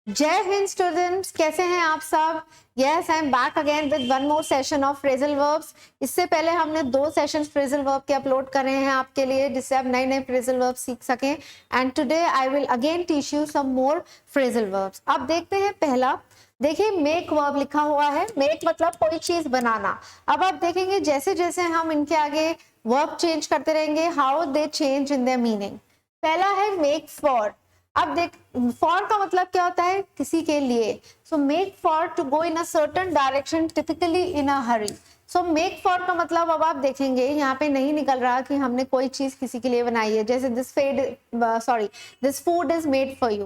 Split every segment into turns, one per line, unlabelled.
जय हिंद स्टूडेंट्स, कैसे हैं आप सब। Yes, I am back again with one more session of phrasal verbs. इससे पहले हमने 2 सेशंस फ्रेजल वर्ब के अपलोड करे हैं आपके लिए, जिससे आप नए नए फ्रेजल वर्ब सीख सकें। And today I will again teach you some more phrasal verbs. अब देखते हैं पहला। देखिए मेक वर्ब लिखा हुआ है। मेक मतलब कोई चीज बनाना। अब आप देखेंगे जैसे जैसे हम इनके आगे वर्ब चेंज करते रहेंगे, how they change in their meaning. पहला है मेक फॉर। अब देख, फॉर का मतलब क्या होता है, किसी के लिए। So make for to go in a certain direction, typically in a hurry. So make for का मतलब अब आप देखेंगे यहाँ पे नहीं निकल रहा कि हमने कोई चीज किसी के लिए बनाई है। जैसे this food is made for you.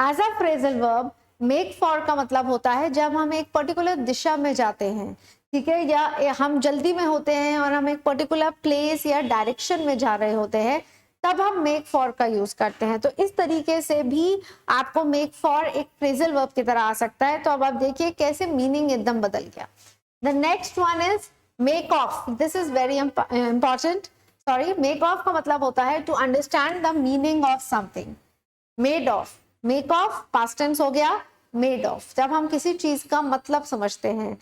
As a phrasal verb make for का मतलब होता है जब हम एक पर्टिकुलर दिशा में जाते हैं, ठीक है, या हम जल्दी में होते हैं और हम एक पर्टिकुलर प्लेस या डायरेक्शन में जा रहे होते हैं, तब हम मेक फॉर का यूज करते हैं। तो इस तरीके से भी आपको मेक फॉर एक फ्रेजल वर्ब की तरह आ सकता है। तो अब आप देखिए कैसे मीनिंग एकदम बदल गया। The next one is make of. This is very important. Sorry, make of का मतलब होता है to understand the meaning of something. Made of, make of past tense हो गया। मेड ऑफ जब हम किसी चीज का मतलब समझते हैं।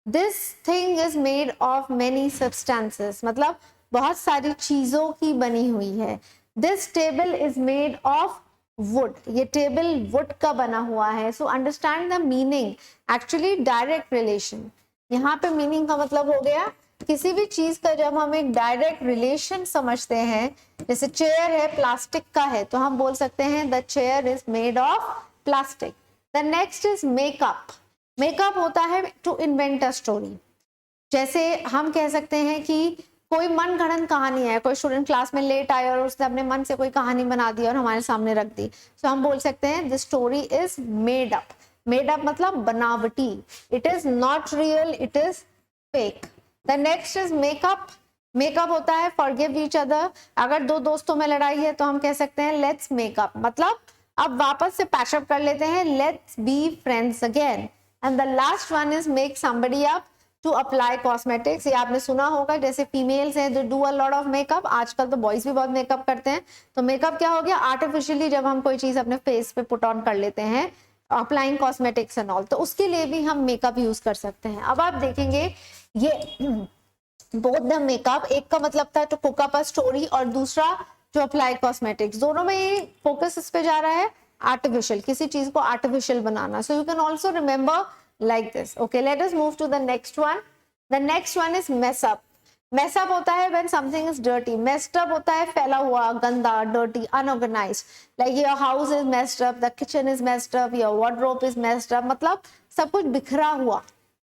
This thing is made of many substances, मतलब बहुत सारी चीजों की बनी हुई है। This table is made of would, ये टेबल वुड का बना हुआ है। So understand the meaning, actually direct relation. यहाँ पे मीनिंग का मतलब हो गया किसी भी चीज का जब हम एक डायरेक्ट रिलेशन समझते हैं। जैसे चेयर है, प्लास्टिक का है, तो हम बोल सकते हैं the chair is made of plastic. The next is makeup. Makeup होता है टू इन्वेंट अ स्टोरी। जैसे हम कह सकते हैं कि कोई मन गढ़ंत कहानी है, कोई स्टूडेंट क्लास में लेट आया और उसने अपने मन से कोई कहानी बना दी और हमारे सामने रख दी। सो हम बोल सकते हैं this story is made up. Made up मतलब बनावटी, it is not real, it is fake. The next is makeup. Makeup होता है फॉरगिव ईच अदर। अगर 2 दोस्तों में लड़ाई है तो हम कह सकते हैं लेट्स मेकअप, मतलब अब वापस से पैचअप कर लेते हैं, let's be friends again. And the last one is make somebody up to apply cosmetics. ये आपने सुना होगा, जैसे फीमेल्स हैं जो do a lot of makeup, आजकल तो बॉयज भी बहुत मेकअप करते हैं। तो मेकअप क्या हो गया, आर्टिफिशियली जब हम कोई चीज अपने फेस पे पुट ऑन कर लेते हैं, अप्लाइंग कॉस्मेटिक्स एंड ऑल, तो उसके लिए भी हम मेकअप यूज कर सकते हैं। अब आप देखेंगे ये बोथ द मेकअप, एक का मतलब था to cook up a story और दूसरा टू अप्लाई कॉस्मेटिक्स। दोनों में ये फोकस इस पे जा रहा है, आर्टिफिशियल, किसी चीज को artificial banana. So you can also remember like this. Okay, let us move to the next one. The next one is mess up. Mess up होता है when something is dirty. Messed up होता है फैला हुआ, गंदा, dirty, unorganized. Like your house is messed up, the kitchen is messed up, your wardrobe is messed up. मतलब सब कुछ बिखरा हुआ,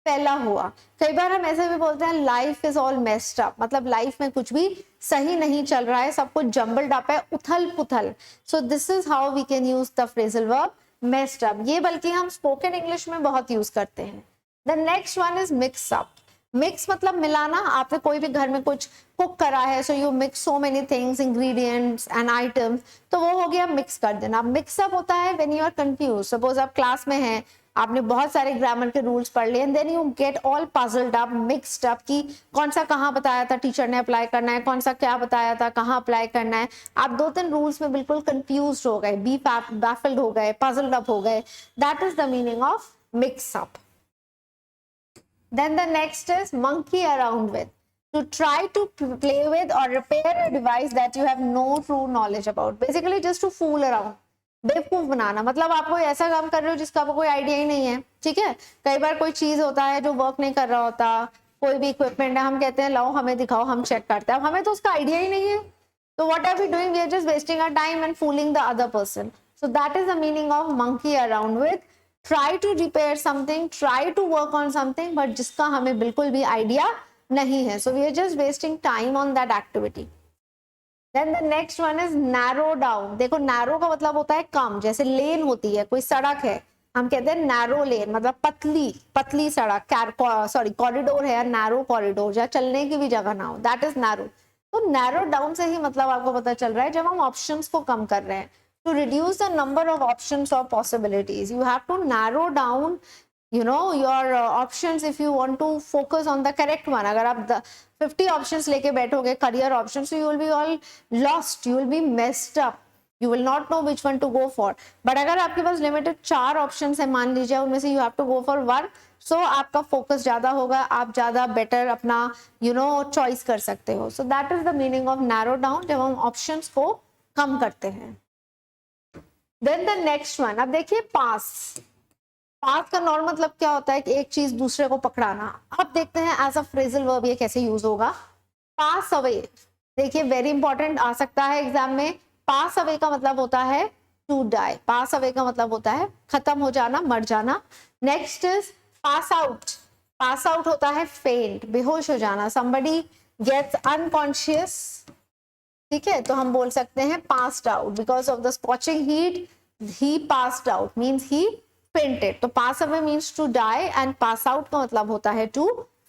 फैला हुआ। कई बार हम ऐसे भी बोलते हैं life is all messed up, मतलब लाइफ में कुछ भी सही नहीं चल रहा है, सब कुछ जम्बल्ड अप है, उथल पुथल। So this is how we can use the phrasal verb messed up. ये बल्कि हम स्पोकन इंग्लिश में बहुत यूज करते हैं। The next one is mix up. Mix मतलब मिलाना। आपने कोई भी घर में कुछ कुक करा है, so you mix so many things, ingredients and items, तो वो हो गया मिक्स कर देना। मिक्सअप होता है when you are confuse. Suppose आप क्लास में हैं, आपने बहुत सारे ग्रामर के रूल्स पढ़ लिए, and then you get all puzzled up, mixed up, कि कौन सा कहाँ बताया था टीचर ने अप्लाई करना है, कौन सा क्या बताया था कहाँ अप्लाई करना है। आप 2-3 रूल्स में बिल्कुल कंफ्यूज हो गए, बी बैफल्ड हो गए, पजल्ड अप हो गए। That is the meaning of mix up. Then the next is monkey around with. To try to play with or repair a device that you have no true knowledge about. Basically just to fool around. बेवकूफ बनाना, मतलब आप कोई ऐसा काम कर रहे हो जिसका आपको कोई आइडिया ही नहीं है, ठीक है। कई बार कोई चीज होता है जो वर्क नहीं कर रहा होता, कोई भी इक्विपमेंट है, हम कहते हैं लाओ हमें दिखाओ, हम चेक करते हैं, अब हमें तो उसका आइडिया ही नहीं है। तो what are we doing, we are just wasting our time and fooling the other person. So that is the meaning of monkey around with. Try to repair something, try to work on something, but जिसका हमें बिल्कुल भी idea नहीं है, so we are just wasting time on that activity. Then the next one is narrow down. देखो narrow का मतलब होता है कम, जैसे लेन होती है, कोई सड़क है, हम कहते हैं नैरो लेन, मतलब पतली पतली सड़क, सॉरी कॉरिडोर है, नैरो कॉरिडोर, जहाँ चलने की भी जगह ना हो, दैट इज नैरो। तो नैरो डाउन से ही मतलब आपको पता चल रहा है जब हम ऑप्शंस को कम कर रहे हैं, to reduce the number of options or possibilities, you have to narrow down, you know, your options if you want to focus on the correct one. अगर आप 50 options लेके बैठोगे career options, so you will be all lost, you will be messed up. You will not know which one to go for, but अगर आपके पास limited 4 option है मान लीजिए, उनमें से you have to go for one, so आपका focus ज्यादा होगा, आप ज्यादा बेटर अपना चॉइस कर सकते हो. सो that is the meaning of narrow down, जब हम ऑप्शंस को कम करते हैं. देन द नेक्स्ट वन, अब देखिए पास. पास का नॉर्मल मतलब क्या होता है कि एक चीज दूसरे को पकड़ाना. अब देखते हैं एज अ फ्रेजल वर्ब ये कैसे यूज होगा. पास अवे, देखिए वेरी इंपॉर्टेंट आ सकता है एग्जाम में. पास अवे का मतलब होता है टू डाई. पास अवे का मतलब होता है खत्म हो जाना, मर जाना. Next is pass out. Pass out होता है फेंट, बेहोश हो जाना. somebody gets unconscious, ठीक है, तो हम बोल सकते हैं passed out because of the scorching heat, he passed out means he fainted. तो pass away means to die and pass out का मतलब होता है to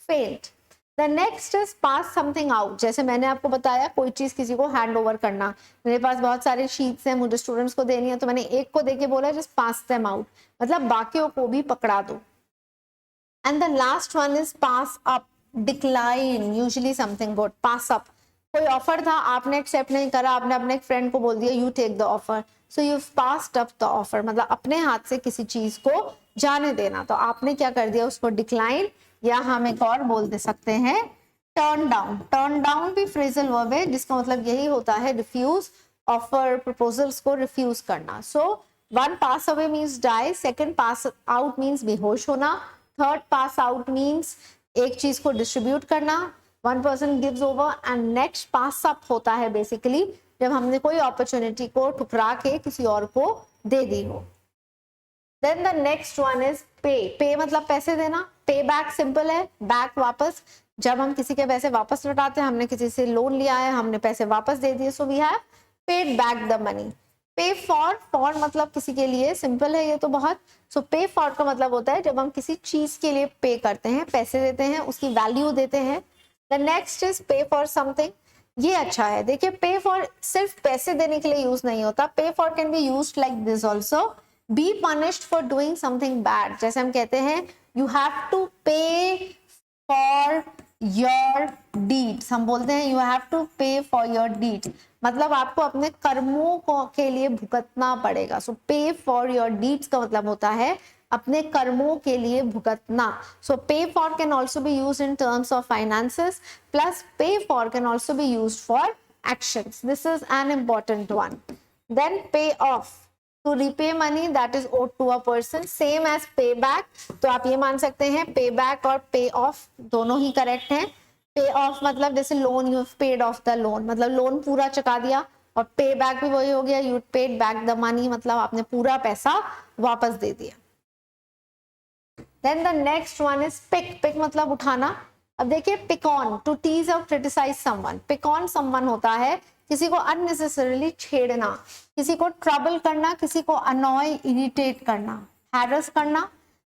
faint. The next is pass something out. जैसे मैंने आपको बताया कोई चीज किसी को हैंड ओवर करना. मेरे पास बहुत सारे शीट्स हैं, मुझे स्टूडेंट्स को देनी है, तो मैंने एक को देके बोला जस्ट पास देम आउट, मतलब बाकियों को भी पकड़ा दो. And the last one is pass up, decline usually something good. pass up, कोई ऑफर था, आपने एक्सेप्ट नहीं करा, आपने अपने एक फ्रेंड को बोल दिया you take the offer, so you passed up the offer, मतलब अपने हाथ से किसी चीज को जाने देना, तो आपने क्या कर दिया, उसको डिक्लाइन, या हम एक और बोल दे सकते हैं टर्न डाउन. टर्न डाउन भी फ्रेजल वर्ब है जिसका मतलब यही होता है रिफ्यूज, ऑफर प्रपोजल्स को रिफ्यूज करना. So one pass away means die, second pass out means बेहोश होना, थर्ड पास आउट मीन्स एक चीज को डिस्ट्रीब्यूट करना, one person gives over, and next pass up होता है बेसिकली जब हमने कोई अपॉर्चुनिटी को ठुकरा के किसी और को दे दी हो. Then the next one is pay. Pay मतलब पैसे देना. पे बैक सिंपल है, बैक वापस, जब हम किसी के पैसे वापस लौटाते हैं, हमने किसी से लोन लिया है, हमने पैसे वापस दे दिए, so we have paid back the money. Pay for, for मतलब किसी के लिए, सिंपल है ये तो बहुत. सो पे फॉर का मतलब होता है जब हम किसी चीज के लिए पे करते हैं, पैसे देते हैं, उसकी वैल्यू देते हैं. द नेक्स्ट इज पे फॉर समथिंग. ये अच्छा है, देखिए पे फॉर सिर्फ पैसे देने के लिए यूज नहीं होता. पे for can be used like this also, be punished for doing something bad. जैसे हम कहते हैं यू हैव टू पे फॉर योर डीड्स, हम बोलते हैं यू हैव टू पे फॉर योर डीड्स, मतलब आपको अपने कर्मों को के लिए भुगतना पड़ेगा. सो पे फॉर योर डीड्स का मतलब होता है अपने कर्मों के लिए भुगतना. So pay for can also be used in terms of finances, plus pay for can also be used for actions. This is an important one. Then pay off, to repay money that is owed to a person, same as pay back. तो आप ये मान सकते हैं pay back और pay off दोनों ही correct हैं. pay off मतलब जैसे loan, you have paid off the loan, मतलब लोन पूरा चुका दिया, और pay back भी वही हो गया, you paid back the money, मतलब आपने पूरा पैसा वापस दे दिया. Then the next one is pick. pick मतलब उठाना. अब देखिए pick on, to tease or criticize someone. pick on someone होता है किसी को अननेसेसरीली छेड़ना, किसी को ट्रबल करना, किसी को अनॉय, इरिटेट करना, हैरस करना.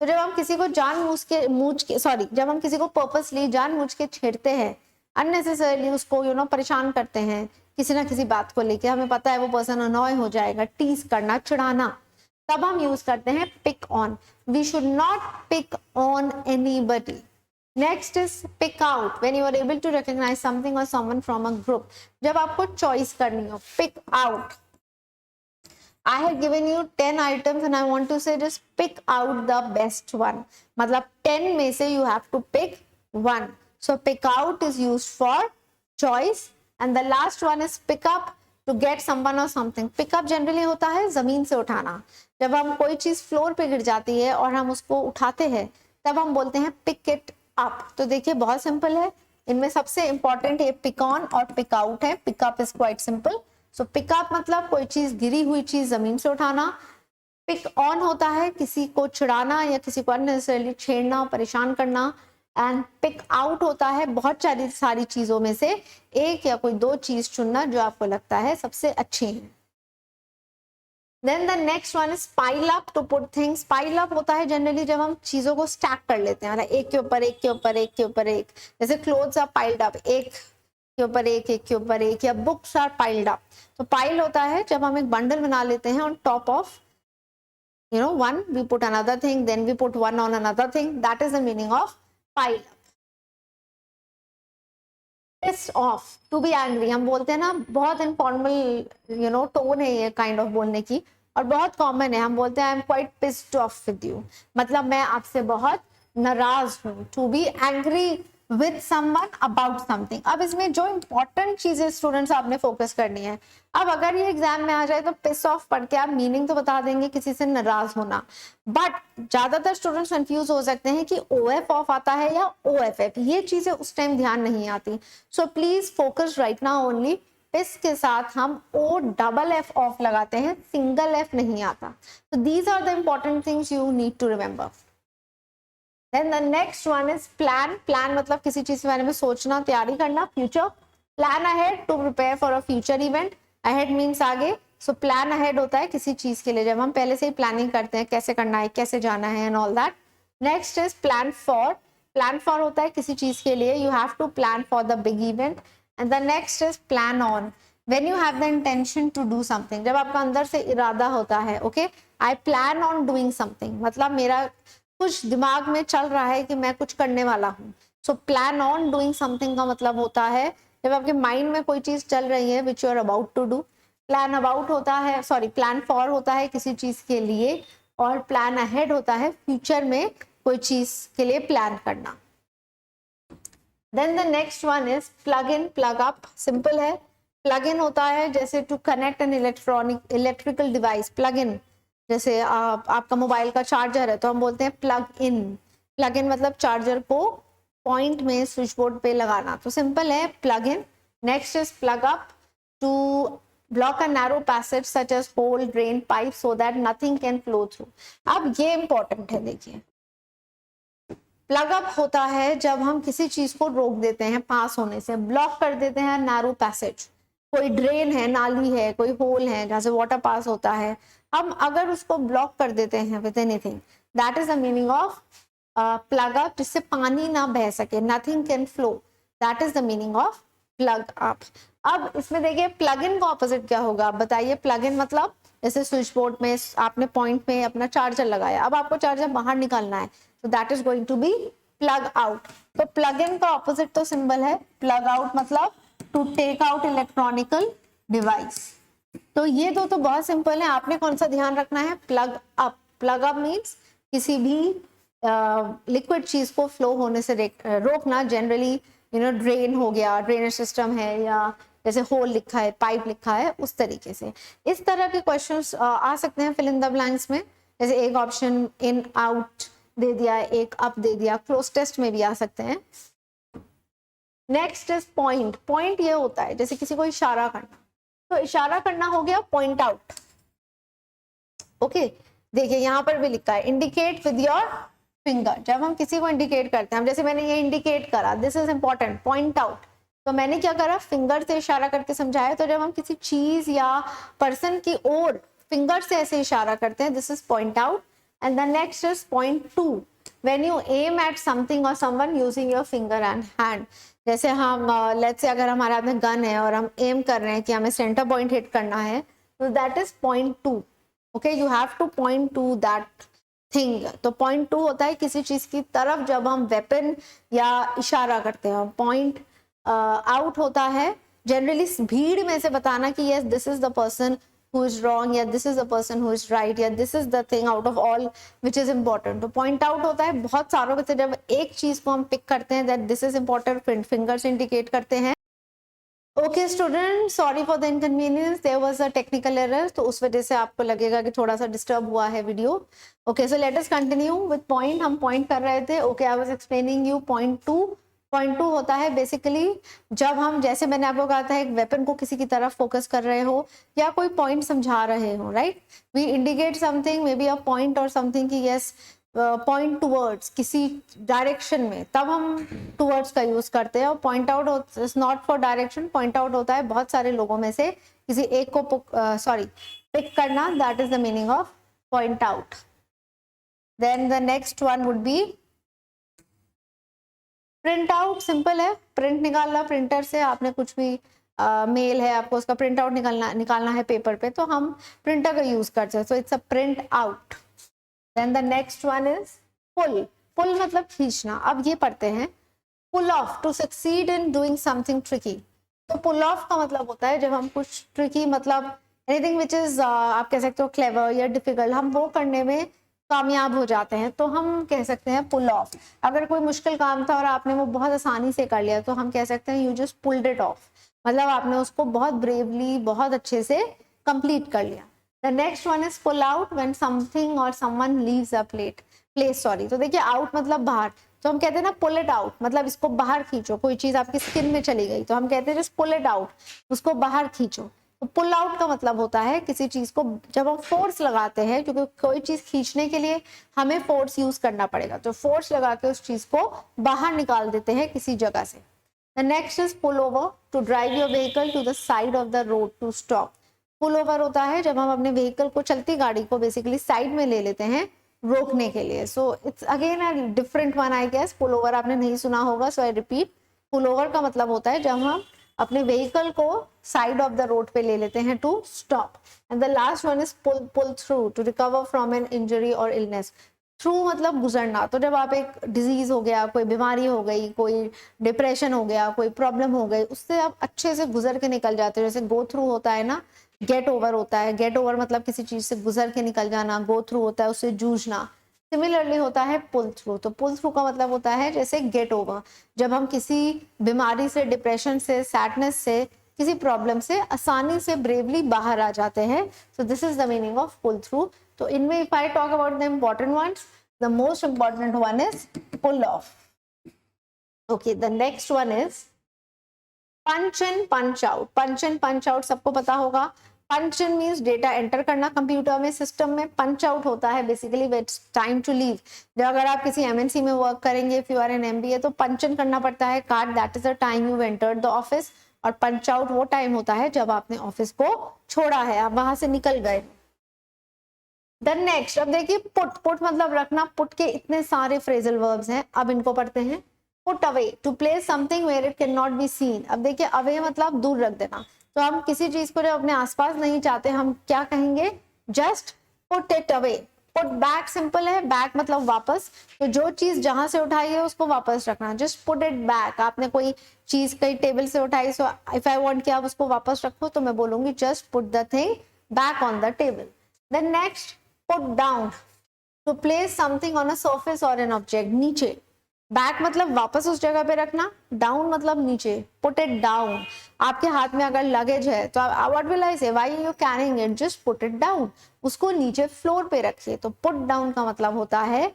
तो जब हम किसी को जब हम किसी को पर्पसली जानबूझ के छेड़ते हैं, अननेसेसरीली उसको परेशान करते हैं किसी ना किसी बात को लेके, हमें पता है वो पर्सन अनॉय हो जाएगा, टीज करना, चिढ़ाना, तब हम यूज करते हैं pick on. We should not pick on anybody. Next is pick out, when you are able to recognize something or someone from a group. जब आपको चॉइस करनी हो, pick out. I have given you 10 items and I want to say just pick out the best one. मतलब 10 में से you have to pick one. So pick out is used for choice, and the last one is pick up, to get someone or something. Pick up generally होता है जमीन से उठाना. जब हम कोई चीज फ्लोर पे गिर जाती है और हम उसको उठाते हैं, तब हम बोलते हैं pick it up. तो देखिए बहुत सिंपल है, इनमें सबसे इंपॉर्टेंट ये पिक ऑन और पिक आउट है. Pick up is quite simple. So pick up मतलब कोई चीज, गिरी हुई चीज जमीन से उठाना. पिक ऑन होता है किसी को चिढ़ाना या किसी को अननेसेसरीली छेड़ना, परेशान करना. एंड पिक आउट होता है बहुत सारी चीजों में से एक या कोई दो चीज चुनना जो आपको लगता है सबसे अच्छी है. Then the next one is pile up, to put things. pile up होता है जनरली जब हम चीजों को स्टैक कर लेते हैं, मतलब एक के ऊपर एक के ऊपर एक के ऊपर एक. जैसे क्लोथ्स आर पाइल्ड अप, एक के ऊपर एक के ऊपर एक, या बुक्स आर पाइल्ड अप. तो पाइल होता है जब हम एक बंडल बना लेते हैं on top of one, we put another thing, then we put one on another thing. That is the meaning of pile up. pissed off, to be angry, हम बोलते हैं ना, बहुत इनफॉर्मल टोन है ये काइंड ऑफ बोलने की, और बहुत कॉमन है, हम बोलते हैं I am quite pissed off with you, मतलब मैं आपसे बहुत नाराज हूँ। To be angry with someone about something. अब इसमें जो इंपॉर्टेंट चीजें स्टूडेंट्स आपने फोकस करनी है, अब अगर ये एग्जाम में आ जाए तो पिस ऑफ पढ़ के आप मीनिंग तो बता देंगे किसी से नाराज होना, बट ज्यादातर स्टूडेंट्स कंफ्यूज हो सकते हैं कि ओ एफ ऑफ आता है या ओ एफ एफ, ये चीजें उस टाइम ध्यान नहीं आती। So please focus right now only, peace के साथ हम ओ डबल एफ ऑफ लगाते हैं, सिंगल एफ नहीं आता। तो these are the important things you need to remember. Then the next one is plan. Plan मतलब किसी चीज के बारे में सोचना, तैयारी करना, future. Plan ahead to prepare for a future event. Ahead means आगे, so plan ahead होता है किसी चीज के लिए, जब हम पहले से ही प्लानिंग करते हैं कैसे करना है, कैसे जाना है and all that. Next is plan for. Plan for होता है किसी चीज के लिए, you have to plan for the big event. And the next is plan on. When you have the intention to do something, जब आपका अंदर से इरादा होता है, okay, I plan on doing something, मतलब मेरा कुछ दिमाग में चल रहा है कि मैं कुछ करने वाला हूँ। So plan on doing something का मतलब होता है जब आपके माइंड में कोई चीज चल रही है which you are about to do. Plan about होता है, सॉरी, प्लान फॉर होता है किसी चीज के लिए, और प्लान अहेड होता है फ्यूचर में कोई चीज के लिए प्लान करना। Then the next one is plug in plug up. Simple है, प्लग इन होता है जैसे to connect an electrical device. Plug in जैसे आपका मोबाइल का चार्जर है तो हम बोलते हैं प्लग इन। प्लग इन मतलब चार्जर को पॉइंट में स्विच बोर्ड पे लगाना, तो सिंपल है plug in. Next is plug up, to block a narrow passage such as hole drain pipe so that nothing can flow through. अब ये important है, देखिए प्लग अप होता है जब हम किसी चीज को रोक देते हैं पास होने से, ब्लॉक कर देते हैं नैरो पैसेज, कोई ड्रेन है, नाली है, कोई होल है जहाँ से वाटर पास होता है, हम अगर उसको ब्लॉक कर देते हैं with anything, that is the meaning of plug up, जिससे पानी ना बह सके, nothing can flow, that is the meaning of plug up. अब इसमें देखिए प्लग इन का ऑपोजिट क्या होगा, आप बताइए। प्लग इन मतलब जैसे स्विच बोर्ड में आपने पॉइंट में अपना चार्जर लगाया, अब आपको चार्जर बाहर निकालना है, तो that is going to be plug out. तो प्लग इन का ऑपोजिट तो सिंबल है प्लग आउट, मतलब to take out electronical device. तो ये दो तो बहुत सिंपल है, आपने कौन सा ध्यान रखना है, plug up. Plug up means किसी भी लिक्विड चीज को फ्लो होने से रोकना, जनरली ड्रेन हो गया, ड्रेनेज सिस्टम है, या जैसे होल लिखा है, पाइप लिखा है, उस तरीके से। इस तरह के क्वेश्चंस आ सकते हैं फिल इन द ब्लैंक्स में, जैसे एक ऑप्शन इन आउट दे दिया, एक अप दे दिया, क्लोज टेस्ट में भी आ सकते हैं। Next is point. पॉइंट ये होता है जैसे किसी को इशारा करना, तो इशारा करना हो गया पॉइंट आउट। ओके, देखिए यहाँ पर भी लिखा है इंडिकेट विद योर फिंगर। जब हम किसी को इंडिकेट करते हैं, जैसे मैंने ये इंडिकेट करा, this is important, point out, तो मैंने क्या करा, फिंगर से इशारा करके समझाया। तो जब हम किसी चीज या पर्सन की ओर फिंगर से ऐसे इशारा करते हैं, this is point out. And the next is point two, when you aim at something or someone using your finger and hand. जैसे हम लेट्स से अगर हमारे हाथ में गन है और हम एम कर रहे हैं कि हमें सेंटर पॉइंट हिट करना है, तो that is point to. Okay, you have two point two that thing. तो पॉइंट टू होता है किसी चीज की तरफ जब हम वेपन या इशारा करते हैं। पॉइंट आउट होता है जनरली भीड़ में से बताना कि yes this is the person who is wrong, या this is the person who is right, या this is the thing out of all which is important। तो point out होता है बहुत सारों में से जब एक चीज को हम पिक करते हैं, that this is important, finger से इंडिकेट करते हैं। Okay student, sorry for the inconvenience, there was a technical error, तो उस वजह से आपको लगेगा कि थोड़ा सा डिस्टर्ब हुआ है video. Okay, so let us continue with point. हम पॉइंट कर रहे थे। Okay, I was explaining you point two. Point two होता है बेसिकली जब हम, जैसे मैंने आपको कहा था, एक वेपन को किसी की तरफ फोकस कर रहे हो या कोई पॉइंट समझा रहे हो, right, we indicate something, may be a point और समथिंग की यस पॉइंट टूवर्ड्स किसी डायरेक्शन में, तब हम टूवर्ड्स का यूज करते हैं। और point out is not for direction, point out होता है बहुत सारे लोगों में से किसी एक को पिक करना, that is the meaning of point out. Then the next one would be print out. Simple है, प्रिंट निकालना प्रिंटर से, आपने कुछ भी मेल है आपको उसका प्रिंट आउट निकालना है पेपर पे, तो हम प्रिंटर का यूज करते हैं, so it's a print out. Then the next one is pull. Pull मतलब खींचना। अब ये पढ़ते हैं, pull off, to succeed in doing something tricky. तो पुल ऑफ का मतलब होता है जब हम कुछ ट्रिकी, मतलब एनीथिंग विच इज आप कह सकते हो क्लेवर या डिफिकल्ट, हम वो करने में कामयाब हो जाते हैं तो हम कह सकते हैं पुल ऑफ। अगर कोई मुश्किल काम था और आपने वो बहुत आसानी से कर लिया तो हम कह सकते हैं you just pulled it of, मतलब आपने उसको बहुत ब्रेवली, बहुत अच्छे से कंप्लीट कर लिया। The next one is pull out when something or someone leaves a place sorry. तो देखिए आउट मतलब बाहर, तो हम कहते हैं ना पुल इट आउट, मतलब इसको बाहर खींचो। कोई चीज आपकी स्किन में चली गई तो हम कहते हैं जस्ट पुल इट आउट, उसको बाहर खींचो। तो पुल आउट का मतलब होता है किसी चीज को जब हम फोर्स लगाते हैं, क्योंकि कोई चीज खींचने के लिए हमें फोर्स यूज करना पड़ेगा, तो फोर्स लगा के उस चीज को बाहर निकाल देते हैं किसी जगह से। The next is pull over, to drive your vehicle to the side of the road to stop. Pull over होता है जब हम अपने व्हीकल को, चलती गाड़ी को बेसिकली साइड में ले लेते हैं रोकने के लिए। So it's again a different one I guess. Pull over आपने नहीं सुना होगा, सो आई रिपीट। पुल ओवर का मतलब होता है जब हम अपने व्हीकल को साइड ऑफ द रोड पे ले लेते हैं to stop. And the last one is pull through, to recover from an injury और इलनेस। थ्रू मतलब गुजरना, तो जब आप एक डिजीज हो गया, कोई बीमारी हो गई, कोई डिप्रेशन हो गया, कोई प्रॉब्लम हो गई, उससे आप अच्छे से गुजर के निकल जाते हो। जैसे गो थ्रू होता है ना, गेट ओवर होता है। गेट ओवर मतलब किसी चीज से गुजर के निकल जाना, गो थ्रू होता है उससे जूझना। सिमिलरली होता है पुल थ्रू। तो पुल थ्रू का मतलब होता है जैसे गेट ओवर, जब हम किसी बीमारी से, डिप्रेशन से, सैडनेस से, किसी प्रॉब्लम से आसानी से ब्रेवली बाहर आ जाते हैं। So this is the meaning of pull through. तो इनमें if I talk about the important ones, the most important one is pull off. Okay, the next one is punch in punch out. Punch in punch out सबको पता होगा। Punch in means data enter करना computer में, system में। Punch out होता है basically it's time to leave. जब अगर आप किसी एमएनसी में वर्क करेंगे, if you are an MBA, तो पंच इन करना पड़ता है card, that is the time you entered the office. और पंच आउट वो टाइम होता है जब आपने ऑफिस को छोड़ा है, आप वहां से निकल गए। द नेक्स्ट, अब देखिए पुट। पुट मतलब रखना। पुट के इतने सारे फ्रेजल वर्ब्स हैं, अब इनको पढ़ते हैं। Put away, to place something where it can not be seen. अब देखिए अवे मतलब दूर रख देना, तो हम किसी चीज को जब अपने आसपास नहीं चाहते हम क्या कहेंगे, just put it away. Put back simple है, बैक मतलब वापस, तो जो चीज जहां से उठाई है उसको वापस रखना, जस्ट पुट इट बैक। आपने कोई चीज कई टेबल से उठाई, सो इफ आई वांट कि आप उसको वापस रखो तो मैं बोलूंगी just put the thing back on the table. Then next, put down, to place something on a surface और एन ऑब्जेक्ट। नीचे, बैक मतलब वापस उस जगह पे रखना, डाउन मतलब नीचे, पुट इट डाउन। आपके हाथ में अगर लगेज है तो what will I say, why are you carrying it, just put it down, उसको नीचे फ्लोर पे रखिए। तो पुट डाउन का मतलब होता है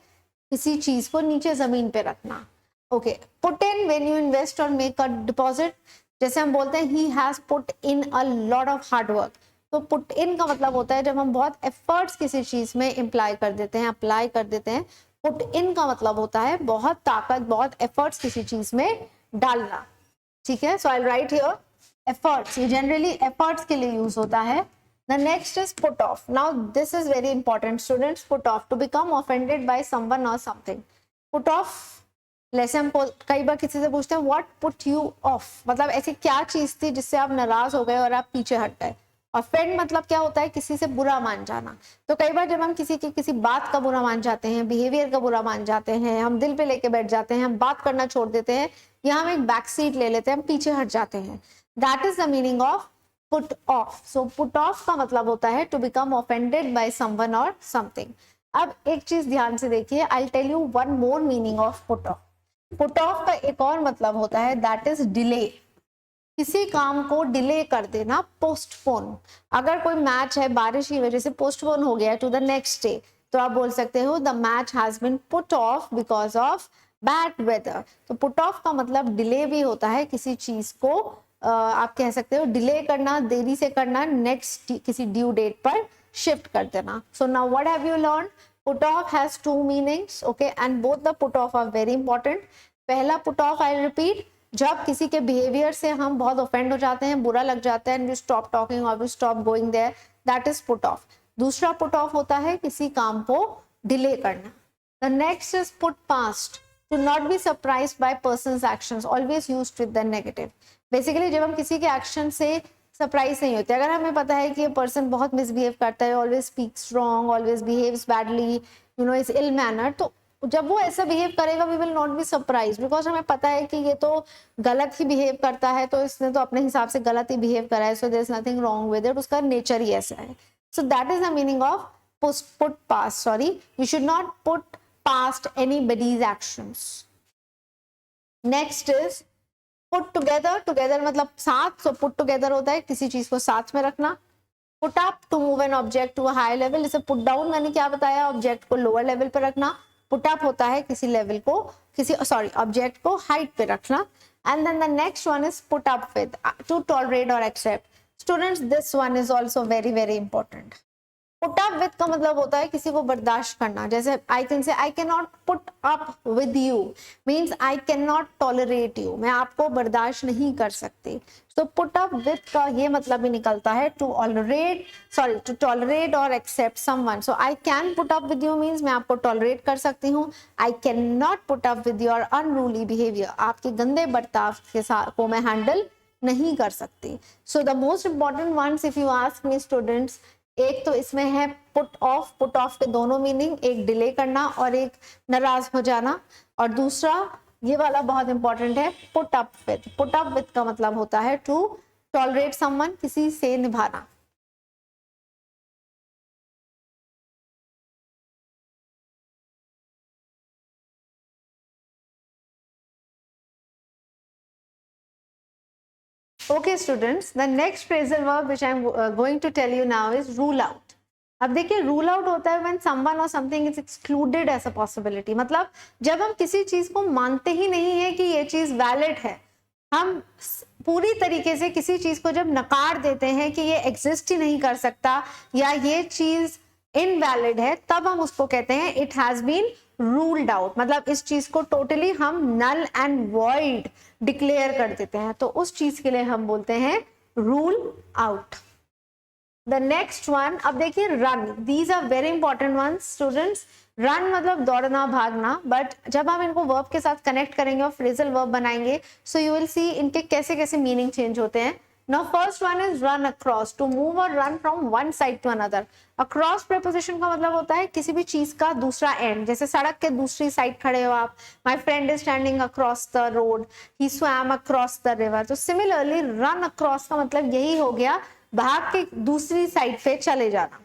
किसी चीज को नीचे जमीन पे रखना। Okay, put in, when you invest और मेक अ डिपॉजिट, जैसे हम बोलते हैं he has put in a lot of hard work. तो पुट इन का मतलब होता है जब हम बहुत एफर्ट्स किसी चीज में इम्प्लाई कर देते हैं, अप्लाई कर देते हैं। पुट इन का मतलब होता है बहुत ताकत, बहुत एफर्ट्स किसी चीज में डालना। ठीक है, so I write here efforts, ये जनरली एफर्ट्स के लिए यूज होता है। The next is put off. Now this is very important students. Put off, to become offended by someone और समथिंग। पुट ऑफ, जैसे हम कई बार किसी से पूछते हैं व्हाट पुट यू ऑफ, मतलब ऐसी क्या चीज थी जिससे आप नाराज हो गए और आप पीछे हट गए। ऑफेंड मतलब क्या होता है, किसी से बुरा मान जाना। तो कई बार जब हम किसी की किसी बात का बुरा मान जाते हैं, बिहेवियर का बुरा मान जाते हैं, हम दिल पे लेके बैठ जाते हैं, हम बात करना छोड़ देते हैं, या हम एक बैक सीट ले लेते हैं, हम पीछे हट जाते हैं। That is the meaning of put off. So put off का मतलब होता है to become offended by someone और समथिंग। अब एक चीज ध्यान से देखिए, I tell you one more meaning of put off. Put off का एक और मतलब होता है दैट इज डिले, किसी काम को डिले कर देना, पोस्टपोन। अगर कोई मैच है बारिश की वजह से पोस्टपोन हो गया टू द नेक्स्ट डे, तो आप बोल सकते हो the match has been put off because of bad weather. तो पुट ऑफ का मतलब डिले भी होता है, किसी चीज को आप कह सकते हो डिले करना, देरी से करना, नेक्स्ट किसी ड्यू डेट पर शिफ्ट कर देना। So now what have you learn, put off has two meanings, okay, and both the put off are very important. पहला पुट ऑफ, आई रिपीट, जब किसी के बिहेवियर से हम बहुत ऑफेंड हो जाते हैं, बुरा लग जाता है, एंड वी स्टॉप टॉकिंग और we stop going there, that is put off. दूसरा पुट ऑफ होता है किसी काम को डिले करना। The next is put past, to not be surprised by persons actions, always used with the negative. Basically जब हम किसी के एक्शन से सरप्राइज नहीं होते, अगर हमें पता है कि ये पर्सन बहुत मिसबिहेव करता है, always speaks wrong, always behaves badly, you know is ill manner, तो जब वो ऐसा बिहेव करेगा we will not be surprise, because हमें पता है कि ये तो गलत ही बिहेव करता है, तो इसने तो अपने हिसाब से गलत ही बिहेव करा है, so there is nothing wrong with it, उसका नेचर ही ऐसा है. So that is the meaning of put past. Sorry, you should not put past anybody's actions. Next is put together. Together मतलब साथ, सो पुट टुगेदर होता है किसी चीज को साथ में रखना. Put up, to move an object to a high level. जैसे पुट डाउन मैंने क्या बताया, ऑब्जेक्ट को लोअर लेवल पर रखना. पुट अप होता है किसी लेवल को, किसी ऑब्जेक्ट को हाइट पे रखना. And then the next one is put up with, to tolerate और accept. Students, this one is also very very important. Put up with का मतलब होता है किसी को बर्दाश्त करना. जैसे I can say I can not put up with you means I can not tolerate you, मैं आपको बर्दाश्त नहीं कर सकती. तो पुट अप विद का ये मतलब भी निकलता है टू टॉलरेट और accept someone. So I can put up with you means मैं आपको टॉलरेट कर सकती हूँ. I can not put up with your unruly behaviour, आपके गंदे बर्ताव के साथ को मैं हैंडल नहीं कर सकती. So the most important ones if you ask me students, एक तो इसमें है पुट ऑफ. पुट ऑफ के दोनों मीनिंग, एक डिले करना और एक नाराज हो जाना, और दूसरा ये वाला बहुत इंपॉर्टेंट है put up with. Put up with का मतलब होता है टू टॉलरेट समवन, किसी से निभाना. Okay students, the next phrasal verb which I am going to tell you now is rule out. अब देखिए रूल आउट होता है when someone or something is excluded as a possibility. मतलब जब हम किसी चीज को मानते ही नहीं है कि ये चीज वैलिड है, हम पूरी तरीके से किसी चीज को जब नकार देते हैं कि ये एग्जिस्ट ही नहीं कर सकता या ये चीज इनवैलिड है, तब हम उसको कहते हैं it has been ruled out. मतलब इस चीज को टोटली हम नल एंड वॉइड डिक्लेयर कर देते हैं, तो उस चीज के लिए हम बोलते हैं rule out. The next one, अब देखिए run. These are very important ones students. Run मतलब दौड़ना भागना, बट जब हम इनको वर्ब के साथ कनेक्ट करेंगे और फ्रेजल वर्ब बनाएंगे, सो यू विल सी इनके कैसे कैसे मीनिंग चेंज होते हैं. Now first one is run across, to move or run from one side to another. Across preposition का मतलब होता है किसी भी चीज का दूसरा एंड. जैसे सड़क के दूसरी साइड खड़े हो आप, my friend is standing across the road, he swam across the river. तो similarly run across का मतलब यही हो गया, भाग के दूसरी साइड पे चले जाना.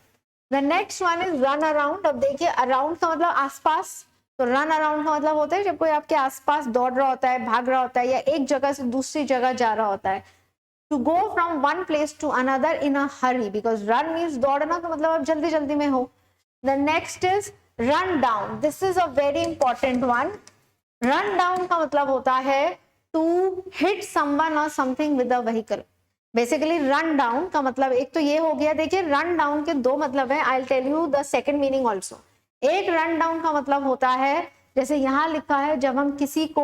The next one is run around. अब देखिए around का मतलब आसपास, तो रन अराउंड का मतलब होता है जब कोई आपके आसपास दौड़ रहा होता है, भाग रहा होता है या एक जगह से दूसरी जगह जा रहा होता है. To go from one place to another in a hurry, because run means दौड़ना, तो मतलब आप जल्दी जल्दी में हो. The next is run down. This is a very important one. Run down का मतलब होता है to hit someone or something with a vehicle. Basically run down का मतलब एक तो ये हो गया. देखिए run down के दो मतलब है. I'll tell you the second meaning also. एक run down का मतलब होता है जैसे यहाँ लिखा है, जब हम किसी को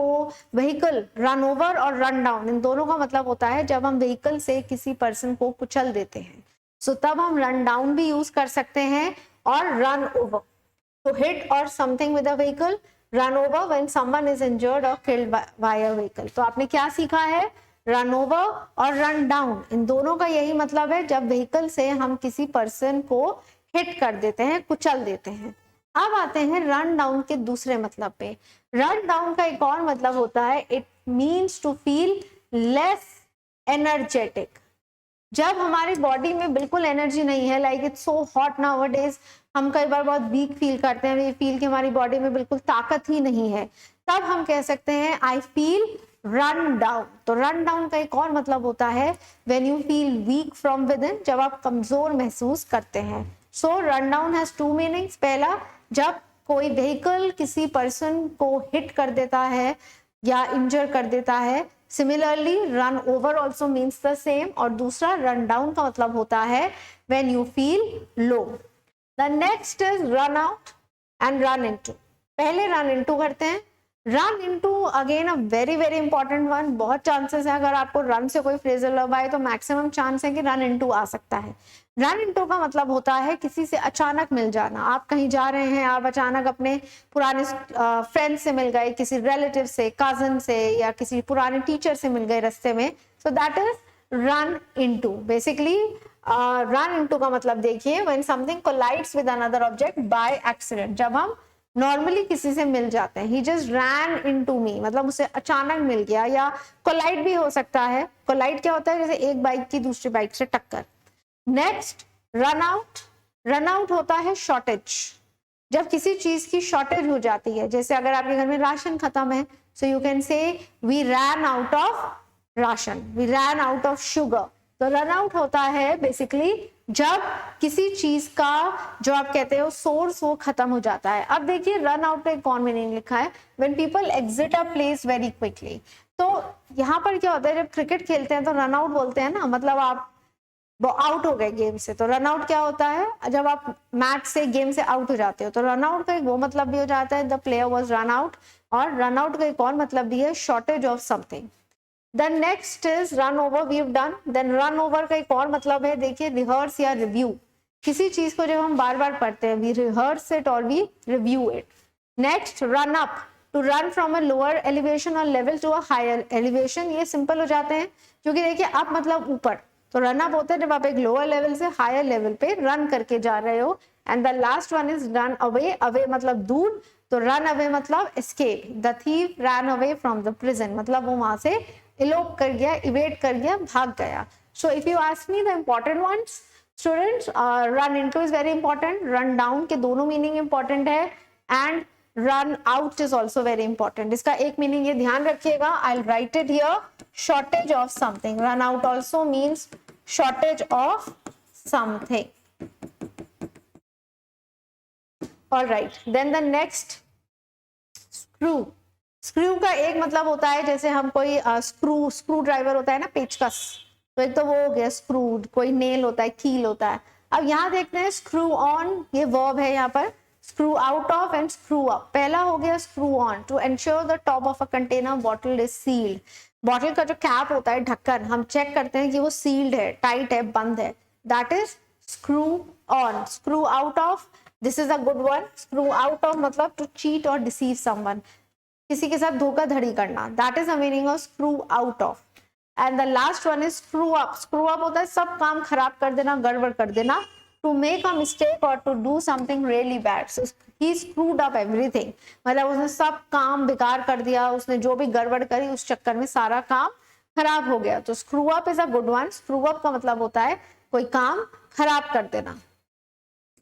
व्हीकल रन ओवर और रन डाउन, इन दोनों का मतलब होता है जब हम व्हीकल से किसी पर्सन को कुचल देते हैं, सो तब हम रन डाउन भी यूज कर सकते हैं और रन ओवर. तो हिट और something with a vehicle, run over when someone is injured और किल्ड बाय अ व्हीकल. तो आपने क्या सीखा है, रन ओवर और रन डाउन, इन दोनों का यही मतलब है जब व्हीकल से हम किसी पर्सन को हिट कर देते हैं, कुचल देते हैं. अब आते हैं रन डाउन के दूसरे मतलब पे. रन डाउन का एक और मतलब होता है it means to feel less energetic. जब हमारी बॉडी में बिल्कुल एनर्जी नहीं है, like it's so hot nowadays, हम कई बार बहुत वीक फील करते हैं, ये फील कि हमारी बॉडी में बिल्कुल ताकत ही नहीं है, तब हम कह सकते हैं आई फील रन डाउन. तो रन डाउन का एक और मतलब होता है when you feel weak from within, जब आप कमजोर महसूस करते हैं. So run down has two meanings. पहला, जब कोई व्हीकल किसी पर्सन को हिट कर देता है या इंजर कर देता है. Similarly run over also means the same. और दूसरा रन डाउन का मतलब होता है when you feel low. The next is run out and run into. पहले रन इनटू करते हैं. Run into again a very very important one. बहुत चांसेस है अगर आपको रन से कोई फ्रेजल वर्ब आए तो मैक्सिमम चांस है कि रन इनटू आ सकता है. रन इनटू का मतलब होता है किसी से अचानक मिल जाना. आप कहीं जा रहे हैं, आप अचानक अपने पुराने फ्रेंड से मिल गए, किसी रिलेटिव से, कजन से या किसी पुराने टीचर से मिल गए रास्ते में, so that is run into. Basically run into का मतलब देखिए when something collides with another object by accident. जब हम नॉर्मली किसी से मिल जाते हैं, ही जस्ट रैन इनटू मी, मतलब उसे अचानक मिल गया, या कोलाइड भी हो सकता है। कोलाइड क्या होता है, जैसे एक बाइक की दूसरी बाइक से टक्कर। Next run out, run out होता है शॉर्टेज, जब किसी चीज की शॉर्टेज हो जाती है, जैसे अगर आपके घर में राशन खत्म है, so you can say we ran out of ration, we ran out of sugar. तो रन आउट होता है बेसिकली जब किसी चीज का जो आप कहते हो सोर्स वो खत्म हो जाता है। अब देखिए रन आउट का एक और मीनिंग लिखा है, when people exit a place very quickly. तो यहाँ पर क्या होता है, जब क्रिकेट खेलते हैं तो रन आउट बोलते हैं ना, मतलब आप वो आउट हो गए गेम से। तो रन आउट क्या होता है, जब आप मैच से गेम से आउट हो जाते हो। तो रन आउट का एक वो मतलब भी हो जाता है, the player was run out, और रन आउट का एक और मतलब भी है shortage of something. Then next is run over, we have done. देन रन ओवर का एक और मतलब है, देखिए रिहर्स या रिव्यू, किसी चीज को जब हम बार बार पढ़ते हैं, we rehearse it or we review it. Next run up, to run from a lower elevation or level to a higher elevation. ये सिंपल हो जाते हैं क्योंकि देखिए अप मतलब ऊपर, तो रन अप होता है जब आप एक लोअर लेवल से हायर लेवल पे रन करके जा रहे हो। And the last one is run away, away मतलब दूर, तो रन अवे मतलब escape, the thief run away from the prison, मतलब वो वहां से इलोप कर गया, इवेट कर गया, भाग गया। So if you ask me the important ones students, run into is very important, run down के दोनों मीनिंग इंपॉर्टेंट है, and run out is also very important. इसका एक मीनिंग ये ध्यान रखिएगा, I will write it here, shortage of something. Run out also means shortage of something. All right, then the next screw. Screw का एक मतलब होता है, जैसे हम कोई स्क्रू ड्राइवर होता है ना, पेचकस, तो एक तो वो हो गया स्क्रू, कोई नेल होता है, कील होता है। अब यहाँ देखते हैं स्क्रू ऑन, ये वर्ब है यहाँ पर, screw out of and screw up. पहला हो गया screw on, to ensure the top of a container bottle is sealed. Bottle का जो कैप होता है, ढक्कन, हम चेक करते हैं कि वो सील्ड है, टाइट है, बंद है, that is screw on. Screw out of, this is a good one. Screw out of मतलब टू चीट और डिसीव समवन, किसी के साथ धोखाधड़ी करना, that is the meaning of screw out of. And the last one is screw up. Screw up होता है सब काम खराब कर देना, गड़बड़ कर देना, टू मेक अ मिस्टेक और to do something really bad. So he screwed up everything, मतलब उसने सब काम बेकार कर दिया, उसने जो भी गड़बड़ करी उस चक्कर में सारा काम खराब हो गया। तो screw up is a good one. Screw up का मतलब होता है कोई काम खराब कर देना।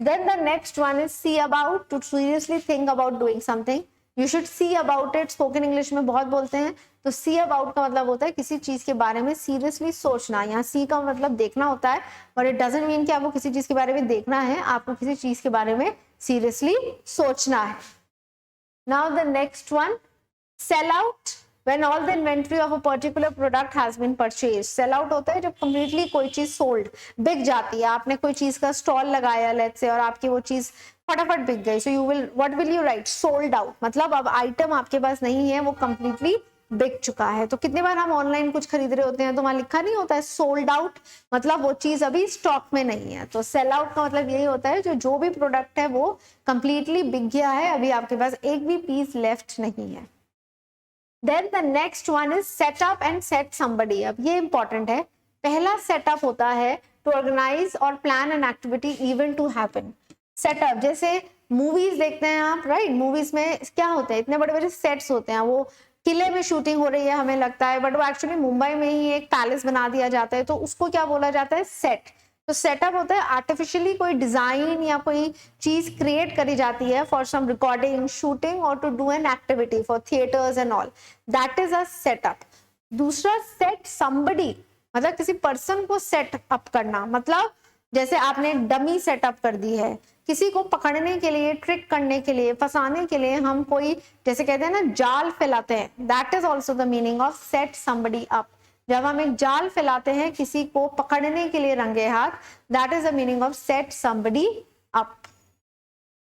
Then the next one is see about, to seriously think about doing something. You should see about it, spoken English में बहुत बोलते हैं। तो see about का मतलब होता है किसी चीज के बारे में सीरियसली सोचना। यहाँ see का मतलब देखना होता है, और इट डजंट मीन कि आपको किसी चीज के बारे में देखना है, आपको किसी चीज के बारे में सीरियसली सोचना है। Now the next one, sell out, when all the inventory of a particular product has been purchased. Sell out होता है जब completely कोई चीज sold, बिक जाती है। आपने कोई चीज का स्टॉल लगाया लेट्स से, और आपकी वो चीज फटाफट बिक गई, सो you will, what will you right, sold out, मतलब अब आइटम आपके पास नहीं है, वो कंप्लीटली बिक चुका है। तो कितनी बार हम ऑनलाइन कुछ खरीद रहे होते हैं तो वहां लिखा नहीं होता है सोल्ड आउट, मतलब वो चीज अभी स्टॉक में नहीं है। तो सेल आउट का मतलब यही होता है जो भी प्रोडक्ट है वो कंप्लीटली बिक गया है, अभी आपके पास एक भी पीस लेफ्ट नहीं है। Then the next one is set up and set somebody up. ये इंपॉर्टेंट है। पहला सेटअप होता है टू ऑर्गेनाइज और plan an activity event to happen. Setup, जैसे मूवीज देखते हैं आप, राइट, मूवीज में क्या होते हैं, इतने बड़े बड़े सेट्स होते हैं, वो किले में शूटिंग हो रही है हमें लगता है, बट वो एक्चुअली मुंबई में ही एक पैलेस बना दिया जाता है, तो उसको क्या बोला जाता है, सेट। तो सेटअप होता है आर्टिफिशियली कोई डिजाइन या कोई चीज क्रिएट करी जाती है फॉर सम रिकॉर्डिंग, शूटिंग, और to do an activity for theatres and all, that is a setup. दूसरा सेट समबडी, मतलब किसी पर्सन को सेट अप करना, मतलब जैसे आपने डमी सेटअप कर दी है, किसी को पकड़ने के लिए, ट्रिक करने के लिए, फंसाने के लिए हम कोई, जैसे कहते हैं ना, जाल फैलाते हैं, that is also the meaning of set somebody up. जब हम एक जाल फैलाते हैं किसी को पकड़ने के लिए रंगे हाथ, that is the meaning of set somebody up.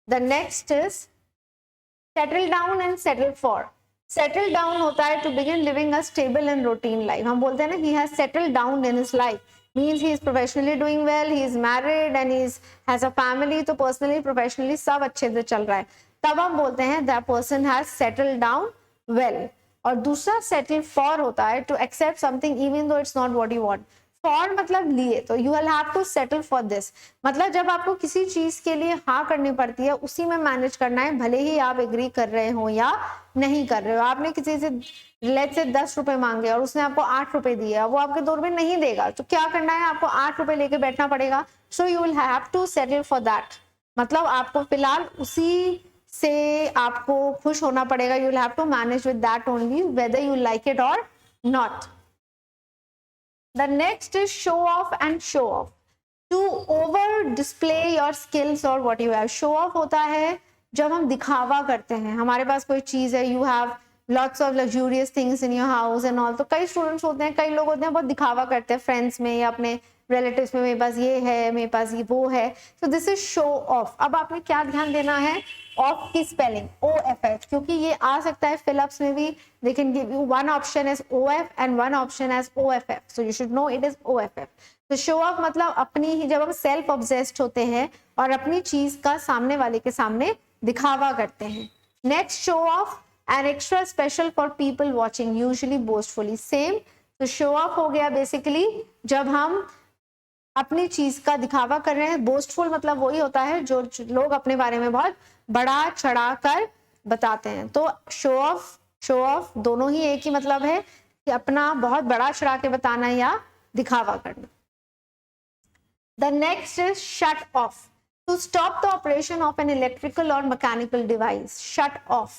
The next is settle down and settle for. Settle down होता है to begin living a stable and routine life. हम बोलते हैं ना he has settled down in his life, means he is professionally doing well, he is married and he has a family, तो personally professionally सब अच्छे से चल रहा है, तब हम बोलते हैं that person has settled down well। और दूसरा settle for होता है to accept something even though it's not what you want। For मतलब लिए, तो you will have to settle for this, मतलब जब आपको किसी चीज के लिए हाँ करनी पड़ती है उसी में मैनेज करना है, भले ही आप एग्री कर रहे हो या नहीं कर रहे हो। आपने किसी से लेट से 10 रुपए मांगे और उसने आपको 8 रुपए दिए, वो आपके 2 रुपए नहीं देगा, तो क्या करना है, आपको 8 रुपए लेके बैठना पड़ेगा। So you will have to settle for that, मतलब आपको फिलहाल उसी से आपको खुश होना पड़ेगा। You will have to manage with that only whether you like it और not. The next is show off and show off. To over display your skills or what you have. Show off होता है जब हम दिखावा करते हैं, हमारे पास कोई चीज है, you have lots of luxurious things in your house and all। तो कई स्टूडेंट्स होते हैं, कई लोग होते हैं बहुत दिखावा करते हैं फ्रेंड्स में या अपने रिलेटिव्स में, मेरे पास ये है, मेरे पास ये वो है, तो दिस इज शो ऑफ। अब आपने क्या ध्यान देना है, ऑफ की स्पेलिंग OFF, क्योंकि ये आ सकता है फिलअप्स में भी, they can give you one option as OF and one option as OFF, so you should know it is OFF। तो शो ऑफ मतलब अपनी ही, जब हम सेल्फ ऑब्सेस्ड होते हैं और अपनी चीज का सामने वाले के सामने दिखावा करते हैं। Next show off and extra special for people watching, usually boastfully, same. तो शो ऑफ हो गया बेसिकली जब हम अपनी चीज का दिखावा कर रहे हैं। बोस्टफुल मतलब वही होता है जो लोग अपने बारे में बहुत बड़ा चढ़ा कर बताते हैं। तो शो ऑफ दोनों ही एक ही मतलब है कि अपना बहुत बड़ा चढ़ा के बताना या दिखावा करना। The next is shut off, to stop the operation of an electrical और mechanical device. Shut off,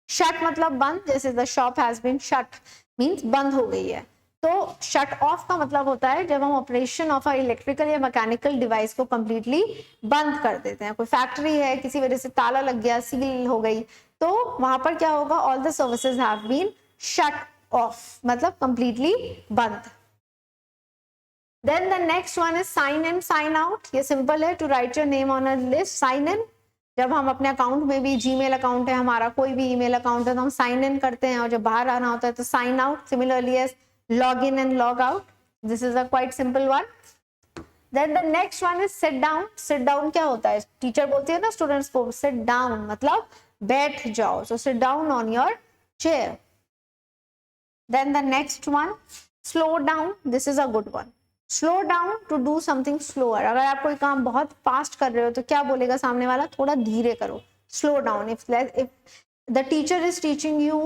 shut मतलब बंद, जैसे the shop has been shut means बंद हो गई है। तो शट ऑफ का मतलब होता है जब हम ऑपरेशन ऑफ इलेक्ट्रिकल या मैकेनिकल डिवाइस को कंप्लीटली बंद कर देते हैं। कोई फैक्ट्री है, किसी वजह से ताला लग गया, सील हो गई, तो वहां पर क्या होगा, all the services have been shut off, मतलब कंप्लीटली बंद। Then the next one is sign in sign out. ये सिंपल है, to write your name on a list. Sign in, जब हम अपने अकाउंट में भी, जीमेल अकाउंट है हमारा, कोई भी ईमेल अकाउंट है, तो हम साइन इन करते हैं, और जब बाहर आना होता है तो sign out. Similarly as log in and log out, this is a quite simple one। then the next one is sit down। sit down क्या होता है, टीचर बोलती है ना स्टूडेंट्स को sit down मतलब बैठ जाओ, so sit down on your chair। then the next one slow down, this is a good one। slow down to do something slower। अगर आप कोई काम बहुत फास्ट कर रहे हो तो क्या बोलेगा सामने वाला, थोड़ा धीरे करो, slow down। if the teacher is teaching you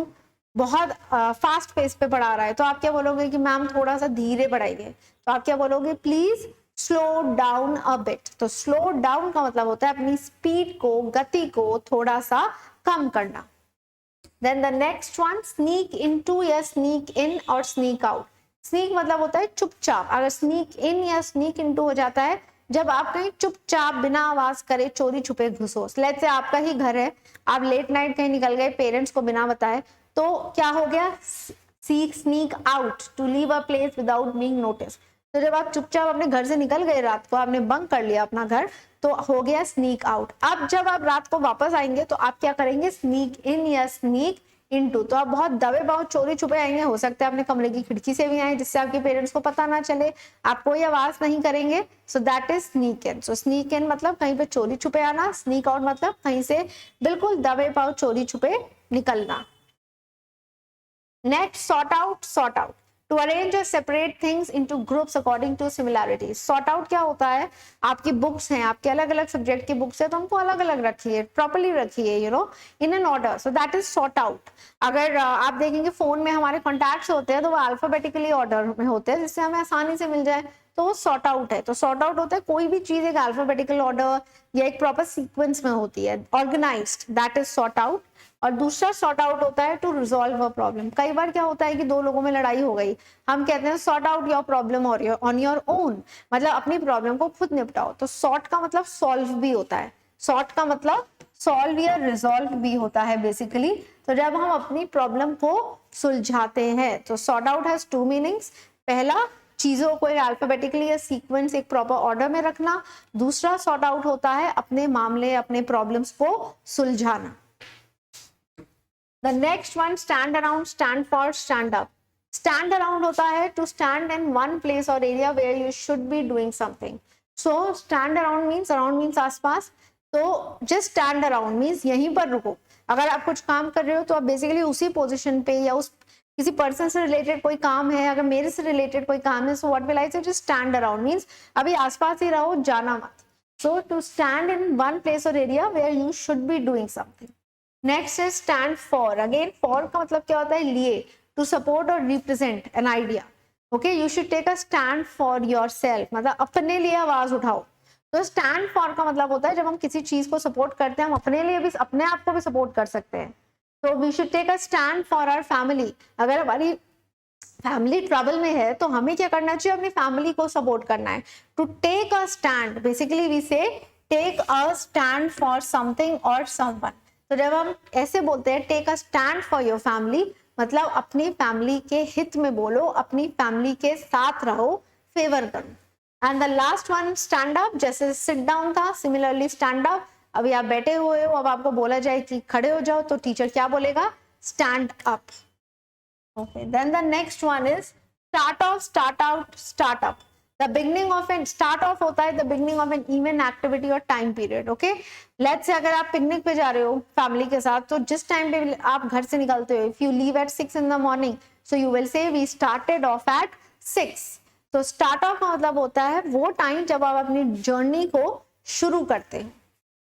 बहुत फास्ट पेस पे पढ़ा रहा है तो आप क्या बोलोगे कि मैम थोड़ा सा धीरे पढ़ाइए, तो आप क्या बोलोगे, please slow down a bit. तो स्लो डाउन का मतलब होता है अपनी स्पीड को, गति को थोड़ा सा कम करना। Then the next one sneak into या स्नीक इन और स्नीक आउट। स्नीक मतलब होता है चुपचाप, अगर स्नीक इन या स्नीक इनटू हो जाता है जब आप कहीं चुपचाप बिना आवाज करे चोरी छुपे घुसो। लेट्स से आपका ही घर है, आप लेट नाइट कहीं निकल गए पेरेंट्स को बिना बताए, तो क्या हो गया, sneak out, to leave a place without being notice. तो जब आप चुपचाप अपने घर से निकल गए रात को, आपने बंक कर लिया अपना घर, तो हो गया स्नीक आउट। अब जब आप रात को वापस आएंगे तो आप क्या करेंगे, स्नीक इन या स्नीक इनटू। तो आप बहुत दबे बहुत चोरी छुपे आएंगे, हो सकता है अपने कमरे की खिड़की से भी आए जिससे आपके पेरेंट्स को पता ना चले, आप कोई आवाज नहीं करेंगे, सो that is sneak in. So sneak इन मतलब कहीं पे चोरी छुपे आना, स्नीक आउट मतलब कहीं से बिल्कुल दबे पाओ चोरी छुपे निकलना। Next, sort out, sort out. To arrange or separate things into groups according to similarities. Sort out क्या होता है, आपकी बुक्स हैं, आपके अलग अलग सब्जेक्ट की बुक्स है, तो उनको अलग अलग रखिए, प्रॉपर्ली रखिए, you know, in an order. So that is sort out. अगर आप देखेंगे फोन में हमारे कॉन्टैक्ट्स होते हैं तो वो अल्फाबेटिकली ऑर्डर में होते हैं जिससे हमें आसानी से मिल जाए, तो वो सॉर्ट आउट है। तो सॉर्ट आउट होता है कोई भी चीज एक अल्फाबेटिकल ऑर्डर या एक प्रॉपर सीक्वेंस में होती है, organised, that is sort out. और दूसरा सॉर्ट आउट होता है टू रिजॉल्व अ प्रॉब्लम। कई बार क्या होता है कि दो लोगों में लड़ाई हो गई, हम कहते हैं sort out your problem on your own, मतलब अपनी प्रॉब्लम को खुद निपटाओ। तो सॉर्ट का मतलब सॉल्व भी होता है, सॉर्ट का मतलब सॉल्व या रिजॉल्व भी होता है बेसिकली। तो जब हम अपनी प्रॉब्लम को सुलझाते हैं, तो sort out has two meanings. पहला, चीजों को एक अल्फाबेटिकली या सीक्वेंस एक प्रॉपर ऑर्डर में रखना। दूसरा सॉर्ट आउट होता है अपने मामले, अपने प्रॉब्लम्स को सुलझाना। The next one, stand around, stand for, stand up. Stand around होता है to stand in one place or area where you should be doing something. So stand around means आसपास, तो just stand around means यहीं पर रुको। अगर आप कुछ काम कर रहे हो तो आप बेसिकली उसी पोजीशन पे या उस किसी पर्सन से रिलेटेड कोई काम है, अगर मेरे से रिलेटेड कोई काम है, सो व्हाट विल आई से, जस्ट स्टैंड अराउंड मींस अभी आसपास ही रहो, जाना मत. So to stand in one place or area where you should be doing something. Next है स्टैंड फॉर. अगेन फॉर का मतलब क्या होता है, लिए, to support or represent an idea. Okay, you should take a stand for yourself, मतलब अपने लिए आवाज उठाओ. तो स्टैंड फॉर का मतलब होता है जब हम किसी चीज को सपोर्ट करते हैं, हम अपने लिए भी, अपने आप को भी सपोर्ट कर सकते हैं. तो we should take a stand for our family. अगर हमारी फैमिली ट्रबल में है तो हमें क्या करना चाहिए, अपनी फैमिली को सपोर्ट करना है. To take a stand, basically we say take a stand for something or someone. तो जब हम ऐसे बोलते हैं take a stand for your family, मतलब अपनी फैमिली के हित में बोलो, अपनी फैमिली के साथ रहो, फेवर करो. And the last one stand up. जैसे सिट डाउन था, सिमिलरली स्टैंड अप. अभी आप बैठे हुए हो, अब आपको बोला जाए कि खड़े हो जाओ, तो टीचर क्या बोलेगा, stand up. Okay, then the next one is start off, start out, start up. The beginning of an, start off होता है the beginning of an event, activity or time period. Okay, let's say अगर आप picnic पे जा रहे हो family के साथ, तो जिस टाइम पे आप घर से निकलते हो, if you leave at 6 in the morning, so you will say we started off at 6. तो स्टार्ट ऑफ का मतलब होता है वो टाइम जब आप अपनी जर्नी को शुरू करते हो.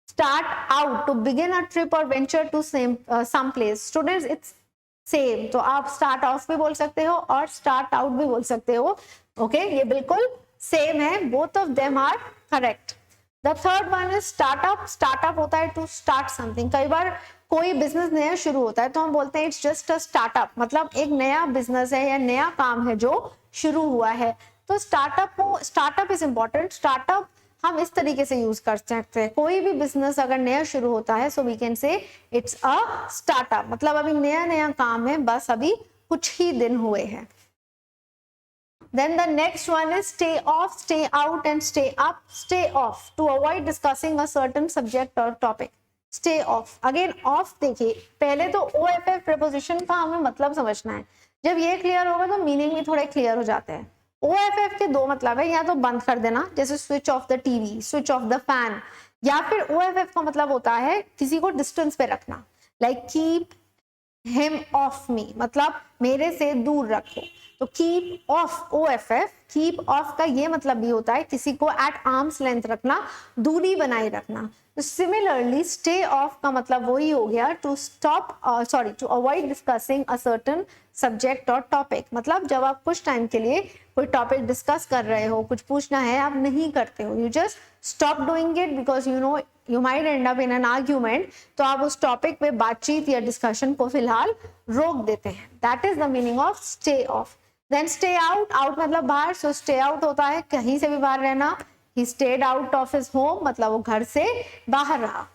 Start out, to begin a trip or venture to some place. Students it's same, तो आप स्टार्ट ऑफ भी बोल सकते हो और स्टार्ट आउट भी बोल सकते हो. ओके, ये बिल्कुल सेम है, both of them are correct. The third one is startup. Startup होता है टू स्टार्ट समथिंग. कई बार कोई बिजनेस नया शुरू होता है तो हम बोलते हैं इट्स जस्ट अ स्टार्टअप, मतलब एक नया बिजनेस है या नया काम है जो शुरू हुआ है. तो स्टार्टअप इज इंपॉर्टेंट. स्टार्टअप हम इस तरीके से यूज कर सकते हैं, कोई भी बिजनेस अगर नया शुरू होता है, so we can say it's a startup, मतलब अभी नया नया काम है, बस अभी कुछ ही दिन हुए हैं. Then the next one is stay off, stay out and stay up. Stay off, to avoid discussing a certain subject or topic. Stay off. Again off देखिए, पहले तो OFF preposition का हमें मतलब समझना है. जब ये क्लियर होगा तो मीनिंग भी थोड़े क्लियर हो जाते हैं. OFF के दो मतलब है, या तो बंद कर देना, जैसे switch off the TV, switch off the fan, या फिर OFF का मतलब होता है किसी को डिस्टेंस पे रखना, like keep him of me, मतलब मेरे से दूर रखो. तो keep of, OFF, keep of का ये मतलब भी होता है किसी को एट आर्म्स लेंथ रखना, दूरी बनाए रखना. तो सिमिलरली स्टे ऑफ का मतलब वही हो गया to stop, sorry, to avoid discussing a certain subject और टॉपिक. मतलब जब आप कुछ टाइम के लिए कोई टॉपिक डिस्कस कर रहे हो, कुछ पूछना है, आप नहीं करते हो, you just stop doing it because you know you might and up in an argument. तो आप उस टॉपिक पे बातचीत या डिस्कशन को फिलहाल रोक देते हैं. That is the meaning of stay off. Then stay out. Out मतलब बाहर, सो स्टे आउट होता है कहीं से भी बाहर रहना. He stayed out of his home, मतलब वो घर से बाहर रहा.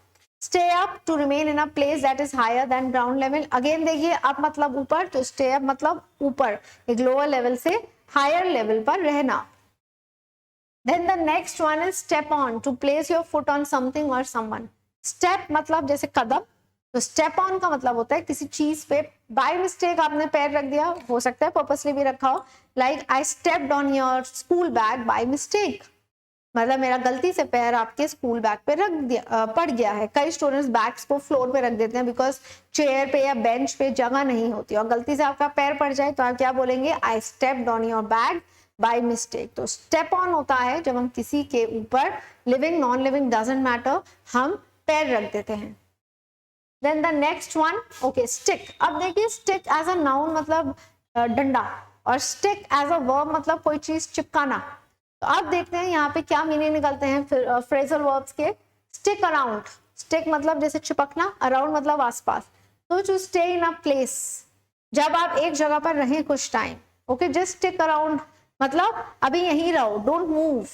Stay up, to remain in a place that is higher than ground level. Again देखिए, अप मतलब ऊपर, तो स्टे अप मतलब ऊपर, एक लोअर लेवल से हायर लेवल पर रहना. Then the next one is step on, to place your foot on something or someone. Step मतलब जैसे कदम, तो step on का मतलब होता है किसी चीज पे by mistake आपने पैर रख दिया, हो सकता है purposely भी रखा हो, like I stepped on your school bag by mistake, मतलब मेरा गलती से पैर आपके स्कूल बैग पे रख दिया, पड़ गया है. कई स्टूडेंट्स बैग्स को फ्लोर पे रख देते हैं बिकॉज चेयर पे या बेंच पे जगह नहीं होती, और गलती से आपका पैर पड़ जाए तो आप क्या बोलेंगे, I stepped on your bag by mistake. तो स्टेप ऑन होता है जब हम किसी के ऊपर, living non living doesn't matter, हम पैर रख देते हैं. Then the next one, okay, stick. अब देखिए, स्टिक एज अ नाउन मतलब डंडा, और स्टिक एज अ वर्ब मतलब कोई चीज चिपकाना. तो अब देखते हैं यहाँ पे क्या मीनिंग निकलते हैं फ्रेजल वर्ब्स के. स्टिक अराउंड, स्टिक मतलब जैसे चिपकना, अराउंड मतलब आसपास. तो to stay in a place, जब आप एक जगह पर रहें कुछ time. Okay, just stick around मतलब अभी यहीं रहो, डोंट मूव.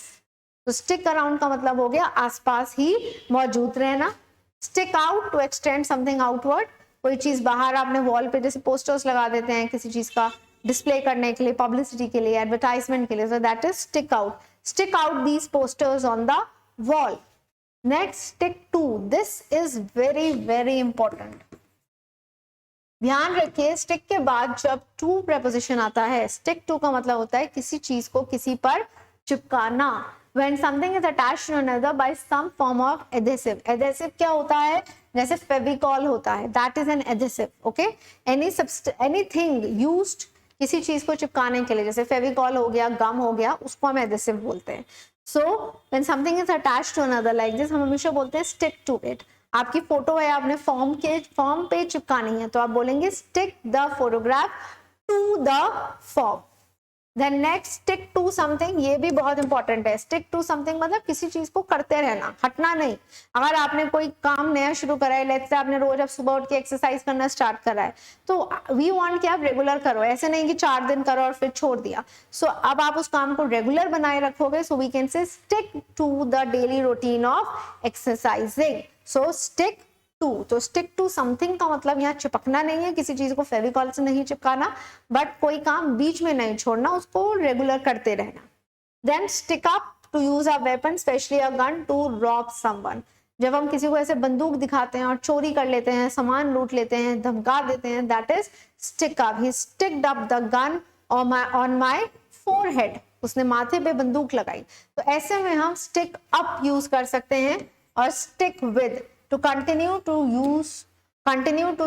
तो स्टिक अराउंड का मतलब हो गया आसपास ही मौजूद रहना. Stick out, to extend something outward, कोई चीज बाहर आपने वॉल पे जैसे पोस्टर्स लगा देते हैं किसी चीज का डिस्प्ले करने के लिए, पब्लिसिटी के लिए, एडवर्टाइजमेंट के लिए, so that is stick out. Stick out these posters on the wall. Next, stick to. This is very very important. ध्यान रखिए, स्टिक के बाद जब टू प्रेपोजिशन आता है, स्टिक टू का मतलब होता है किसी चीज को किसी पर चिपकाना. When something is attached to another by some form of adhesive. Adhesive क्या होता है, जैसे फेविकॉल होता है, that is an adhesive, okay. Anything used किसी चीज को चिपकाने के लिए, जैसे फेविकॉल हो गया, गम हो गया, उसको हम एडेसिव बोलते हैं। So when something is attached to another like this, हम हमेशा बोलते हैं स्टिक टू इट। आपकी फोटो है, आपने फॉर्म पे चिपकानी है, तो आप बोलेंगे stick the photograph to the form. Then next, stick to something, ये भी बहुत इंपॉर्टेंट है। स्टिक टू समथिंग मतलब किसी चीज को करते रहना, हटना नहीं। अगर आपने कोई काम नया शुरू करा है, लेट्स से आपने रोज अब सुबह उठ के एक्सरसाइज करना स्टार्ट करा है, तो वी वांट कि आप रेगुलर करो, ऐसे नहीं कि 4 दिन करो और फिर छोड़ दिया। सो अब आप उस काम को रेगुलर बनाए रखोगे, so we can say stick to the daily routine of exercising. So stick to, तो स्टिक टू समथिंग का मतलब यहाँ चिपकना नहीं है, किसी चीज को फेविकॉल से नहीं चिपकाना, बट कोई काम बीच में नहीं छोड़ना, उसको रेगुलर करते रहना। Then stick up, to use a weapon specially a gun to rob someone. जब हम किसी को ऐसे बंदूक दिखाते हैं और चोरी कर लेते हैं, सामान लूट लेते हैं, धमका देते हैं, that is stick up. He sticked up the gun on my forehead, उसने माथे पे बंदूक लगाई। तो ऐसे में हम स्टिक अप यूज कर सकते हैं, और stick with, to continue to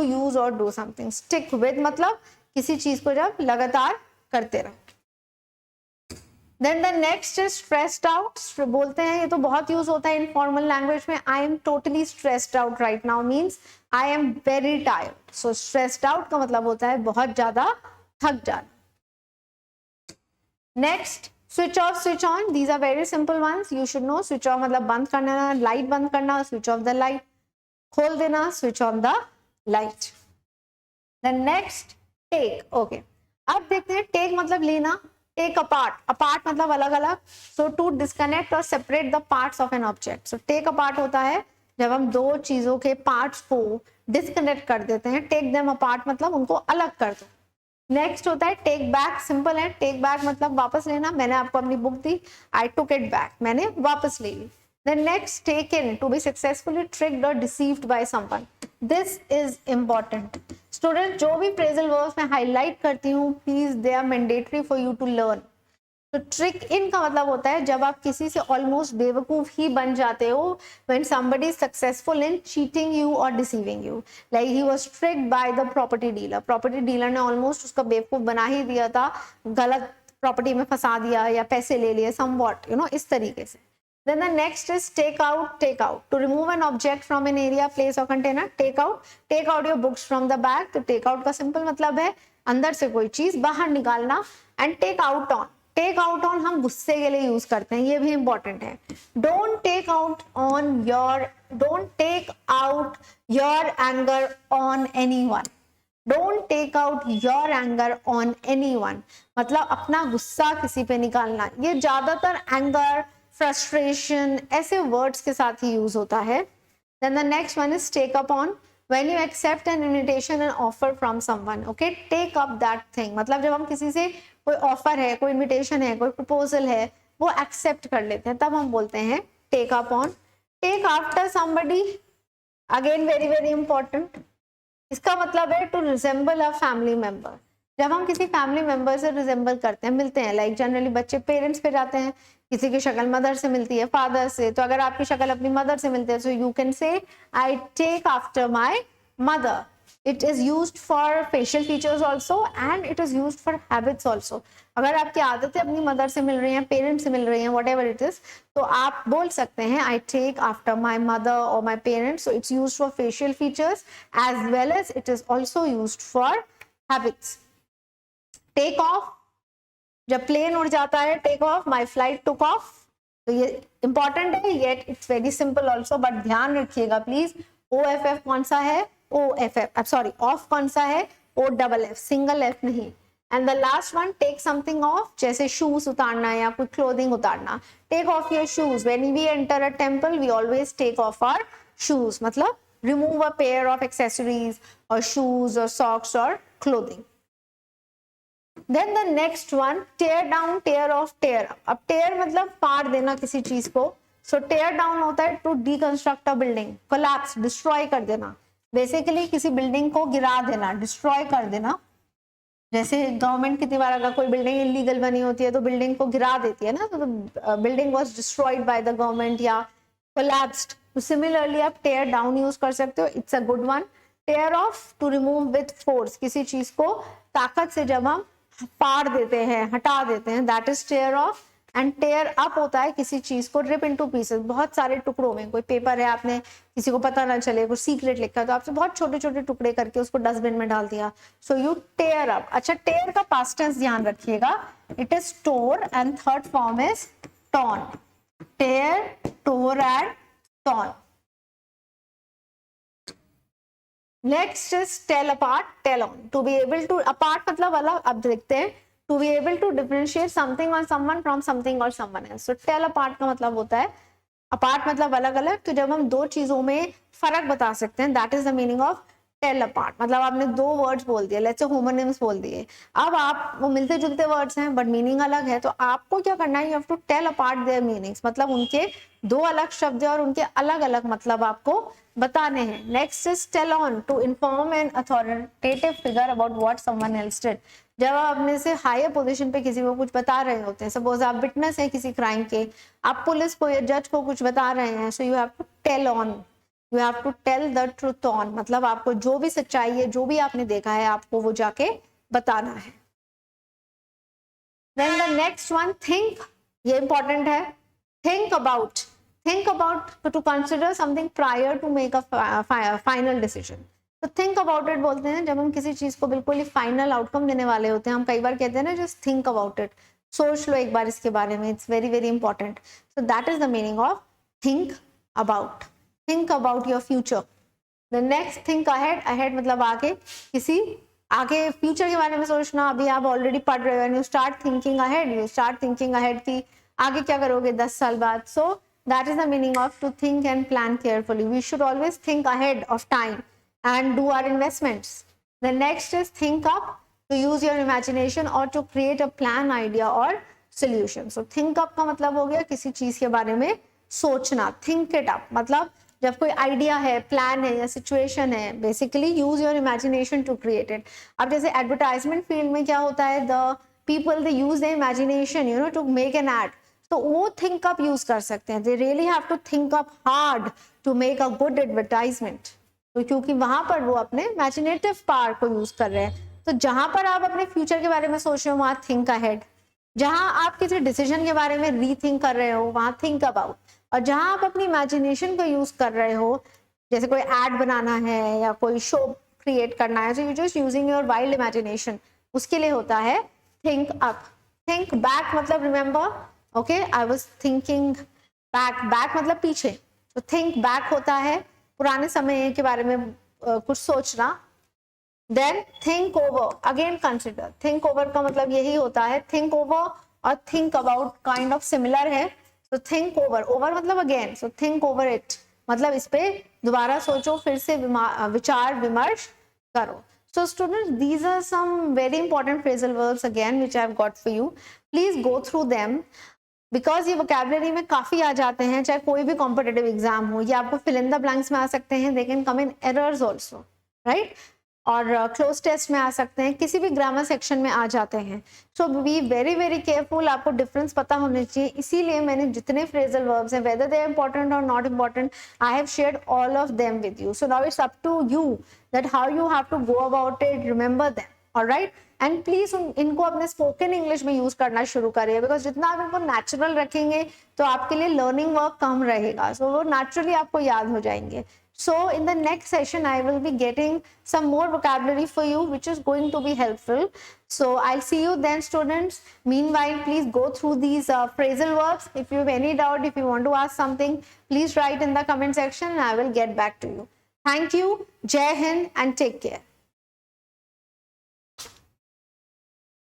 use or do something। stick with मतलब किसी चीज को जब लगातार करते रहो। then the next is stressed out, बोलते हैं, ये तो बहुत यूज होता है इनफॉर्मल लैंग्वेज में। I am totally stressed out right now means I am very tired। so stressed out का मतलब होता है बहुत ज्यादा थक जाना। next, switch off, switch on, these are very simple ones, you should know। switch off मतलब बंद करना, लाइट बंद करना, switch off the light, खोल देना, switch on the light. Then next, take, okay. अब देखते हैं, टेक मतलब लेना, टेक अपार्ट, अपार्ट मतलब अलग अलग। सो टू डिस्कनेक्ट और separate the parts of an object. So take apart होता है जब हम दो चीजों के पार्ट्स को डिस्कनेक्ट कर देते हैं। टेक देम अपार्ट मतलब उनको अलग कर दो। नेक्स्ट होता है टेक बैक, सिंपल है। टेक बैक मतलब वापस लेना, मैंने आपको अपनी book the, I took it back, मैंने वापस ले ली। Then next, taken, to be successfully tricked or deceived by someone। This is important। Student, जो भी phrasal verbs मैं highlight करती हूँ, please they are mandatory for you to learn। तो trick in का मतलब होता है जब आप किसी से almost बेवकूफ ही बन जाते हो, when somebody is successful in cheating you or deceiving you। Like he was tricked by the property dealer। property dealer ने almost उसका बेवकूफ बना ही दिया था, गलत प्रॉपर्टी में फंसा दिया या पैसे ले लिए, somewhat, you know, इस तरीके से। Then the next is take out, take out, to remove an object from an area, place or container। take out your books from the bag। तो take out का simple मतलब है अंदर से कोई चीज बाहर निकालना। and take out on, take out on हम गुस्से के लिए यूज करते हैं, ये भी इंपॉर्टेंट है। don't take out your anger on anyone। don't take out your anger on anyone मतलब अपना गुस्सा किसी पे निकालना। ये ज्यादातर एंगर, फ्रस्ट्रेशन ऐसे वर्ड्स के साथ ही यूज होता है। Then the next one is take up on, when you accept an invitation and offer from someone। okay, take up that thing मतलब जब हम किसी से कोई ऑफर है, कोई इनविटेशन है, कोई प्रपोजल है, वो एक्सेप्ट कर लेते हैं, तब हम बोलते हैं take up on। take after somebody, again very very important। इसका मतलब है to resemble a family member। जब हम किसी फैमिली मेंबर से रिजेंबल करते हैं, मिलते हैं, लाइक जनरली बच्चे पेरेंट्स पे जाते हैं, किसी की शक्ल मदर से मिलती है, फादर से, तो अगर आपकी शक्ल अपनी मदर से मिलती है, so you can say I take after my mother. It is used for facial features also and it is used for habits also. अगर आपकी आदतें अपनी मदर से मिल रही हैं, पेरेंट्स से मिल रही हैं, व्हाटएवर इट इज, तो आप बोल सकते हैं I take after my mother or my parents. So it's used for facial features as well as it is also used for habits. Take off, जब प्लेन उड़ जाता है, take off, my flight took off. तो ये important है, yet it's very simple also, but ध्यान रखिएगा please, O F F कौन सा है, O F F sorry off कौन सा है, O double F, single F नहीं। And the last one, take something off, जैसे शूज उतारना या कोई क्लोथिंग उतारना। Take off your shoes, when we enter a temple we always take off our shoes मतलब remove a pair of accessories or shoes or socks or clothing. Then the next one, tear down, tear off, tear up। अब tear मतलब फाड़ देना किसी चीज को, so tear down होता है to deconstruct a building, collapse, destroy कर देना, बेसिकली किसी बिल्डिंग को गिरा देना, डिस्ट्रॉय कर देना। जैसे गवर्नमेंट कितनी बार अगर कोई बिल्डिंग इलीगल बनी होती है तो बिल्डिंग को गिरा देती है ना, तो building was destroyed by the government या collapsed. तो सिमिलरली आप tear down यूज कर सकते हो, it's a good one. tear off to remove with force, किसी चीज को ताकत से जब हम फाड़ देते हैं, हटा देते हैं, that is tear off. And tear up होता है किसी चीज को रिप इनटू पीसेस, बहुत सारे टुकड़ों में. कोई पेपर है, आपने किसी को पता ना चले, कुछ सीक्रेट लिखा है, तो आपसे बहुत छोटे छोटे टुकड़े करके उसको डस्टबिन में डाल दिया. So you tear up. अच्छा, टेयर का पास्ट टेंस ध्यान रखिएगा, it is tore and third form is torn. Tear, tore and torn. Next is tell apart, tell on. To be able to, apart मतलब अलग. अब देखते हैं, to be able to differentiate something or someone from something or someone else. So tell apart का मतलब होता है, apart मतलब अलग अलग. तो जब हम दो चीजों में फर्क बता सकते हैं, that is the meaning of tell apart. मतलब आपने दो वर्ड्स बोल दिए, let's say homonyms बोल दिए. अब आप, वो मिलते जुलते वर्ड्स हैं बट मीनिंग अलग है, तो आपको क्या करना है, you have to tell apart their meanings. मतलब उनके दो अलग शब्द और उनके अलग अलग मतलब आपको बताने हैं. Next is tell on, to inform an authoritative figure about what someone else did. जब आप अपने से हायर पोजीशन पे किसी को कुछ बता रहे होते हैं, सपोज आप विटनेस हैं किसी क्राइम के, आप पुलिस को या जज को कुछ बता रहे हैं, so you have to tell on, you have to tell the truth on. मतलब आपको जो भी सच्चाई है, जो भी आपने देखा है, आपको वो जाके बताना है. Then the next one, think. ये इंपॉर्टेंट है. Think about, think about to consider something prior to make a final decision. तो थिंक अबाउट इट बोलते हैं जब हम किसी चीज को बिल्कुल ही फाइनल आउटकम देने वाले होते हैं. हम कई बार कहते हैं ना, जस्ट थिंक अबाउट इट, सोच लो एक बार इसके बारे में, it's very very important. So that is the meaning of think about. Think about your future. The next, think ahead. Ahead मतलब आगे, किसी आगे फ्यूचर के बारे में सोचना. अभी आप ऑलरेडी पढ़ रहे हो and you start thinking ahead, you start thinking ahead की आगे क्या करोगे 10 साल बाद. So that is the meaning of to think and plan carefully. We should always think ahead of time and do our investments. The next is think up, to use your imagination or to create a plan, idea or solution. So think up का मतलब हो गया किसी चीज के बारे में सोचना. think it up मतलब जब कोई आइडिया है, प्लान है या सिचुएशन है, basically use your imagination to create it. अब जैसे एडवर्टाइजमेंट फील्ड में क्या होता है, the people they use the imagination, you know, to make an ad. तो वो थिंक अप यूज कर सकते हैं. They really have to think up hard to make a good advertisement. तो क्योंकि वहां पर वो अपने इमेजिनेटिव पावर को यूज कर रहे हैं. तो जहां पर आप अपने फ्यूचर के बारे में सोच रहे हो, वहां थिंक अहेड. जहां आप किसी डिसीजन के बारे में रीथिंक कर रहे हो, वहां थिंक अबाउट. और जहां आप अपनी इमेजिनेशन को यूज कर रहे हो, जैसे कोई एड बनाना है या कोई शो क्रिएट करना है, so you just using your wild imagination, उसके लिए होता है थिंक अप. थिंक बैक मतलब remember. Okay, I was thinking back. Back मतलब पीछे. तो थिंक बैक होता है पुराने समय के बारे में कुछ सोचना. Then think over, again consider. Think over का मतलब यही होता है, थिंक ओवर और think about kind of similar है. तो थिंक ओवर, ओवर मतलब again, so think over it मतलब इस पे दोबारा सोचो, फिर से विचार विमर्श करो. So students, these are some very important phrasal verbs again which I have got for you. Please go through them. Because ये वोकेबलरी में काफी आ जाते हैं, चाहे कोई भी कॉम्पिटेटिव एग्जाम हो. ये आपको फिल इन द ब्लैंक्स में आ सकते हैं, they can come in errors also, right. और क्लोज टेस्ट में आ सकते हैं, किसी भी ग्रामर सेक्शन में आ जाते हैं. So be very very careful. आपको डिफरेंस पता होने चाहिए. इसीलिए मैंने जितने फ्रेजल वर्ब्स हैं, वेदर दे आर इंपॉर्टेंट और not important, I have shared all of them with you. So now it's up to you that how you have to go about it, remember them. Alright. And please इनको अपने spoken English में use करना शुरू करिए, because जितना आप इनको natural रखेंगे तो आपके लिए लर्निंग वर्क कम रहेगा. सो वो नेचुरली आपको याद हो जाएंगे. So in the next session, I will be getting some more vocabulary for you, which is going to be helpful. So I'll see you then, students. Meanwhile, please go through these phrasal verbs. If you have any doubt, if you want to ask something, please write in the comment section and I will get back to you. Thank you. Jai Hind and take care.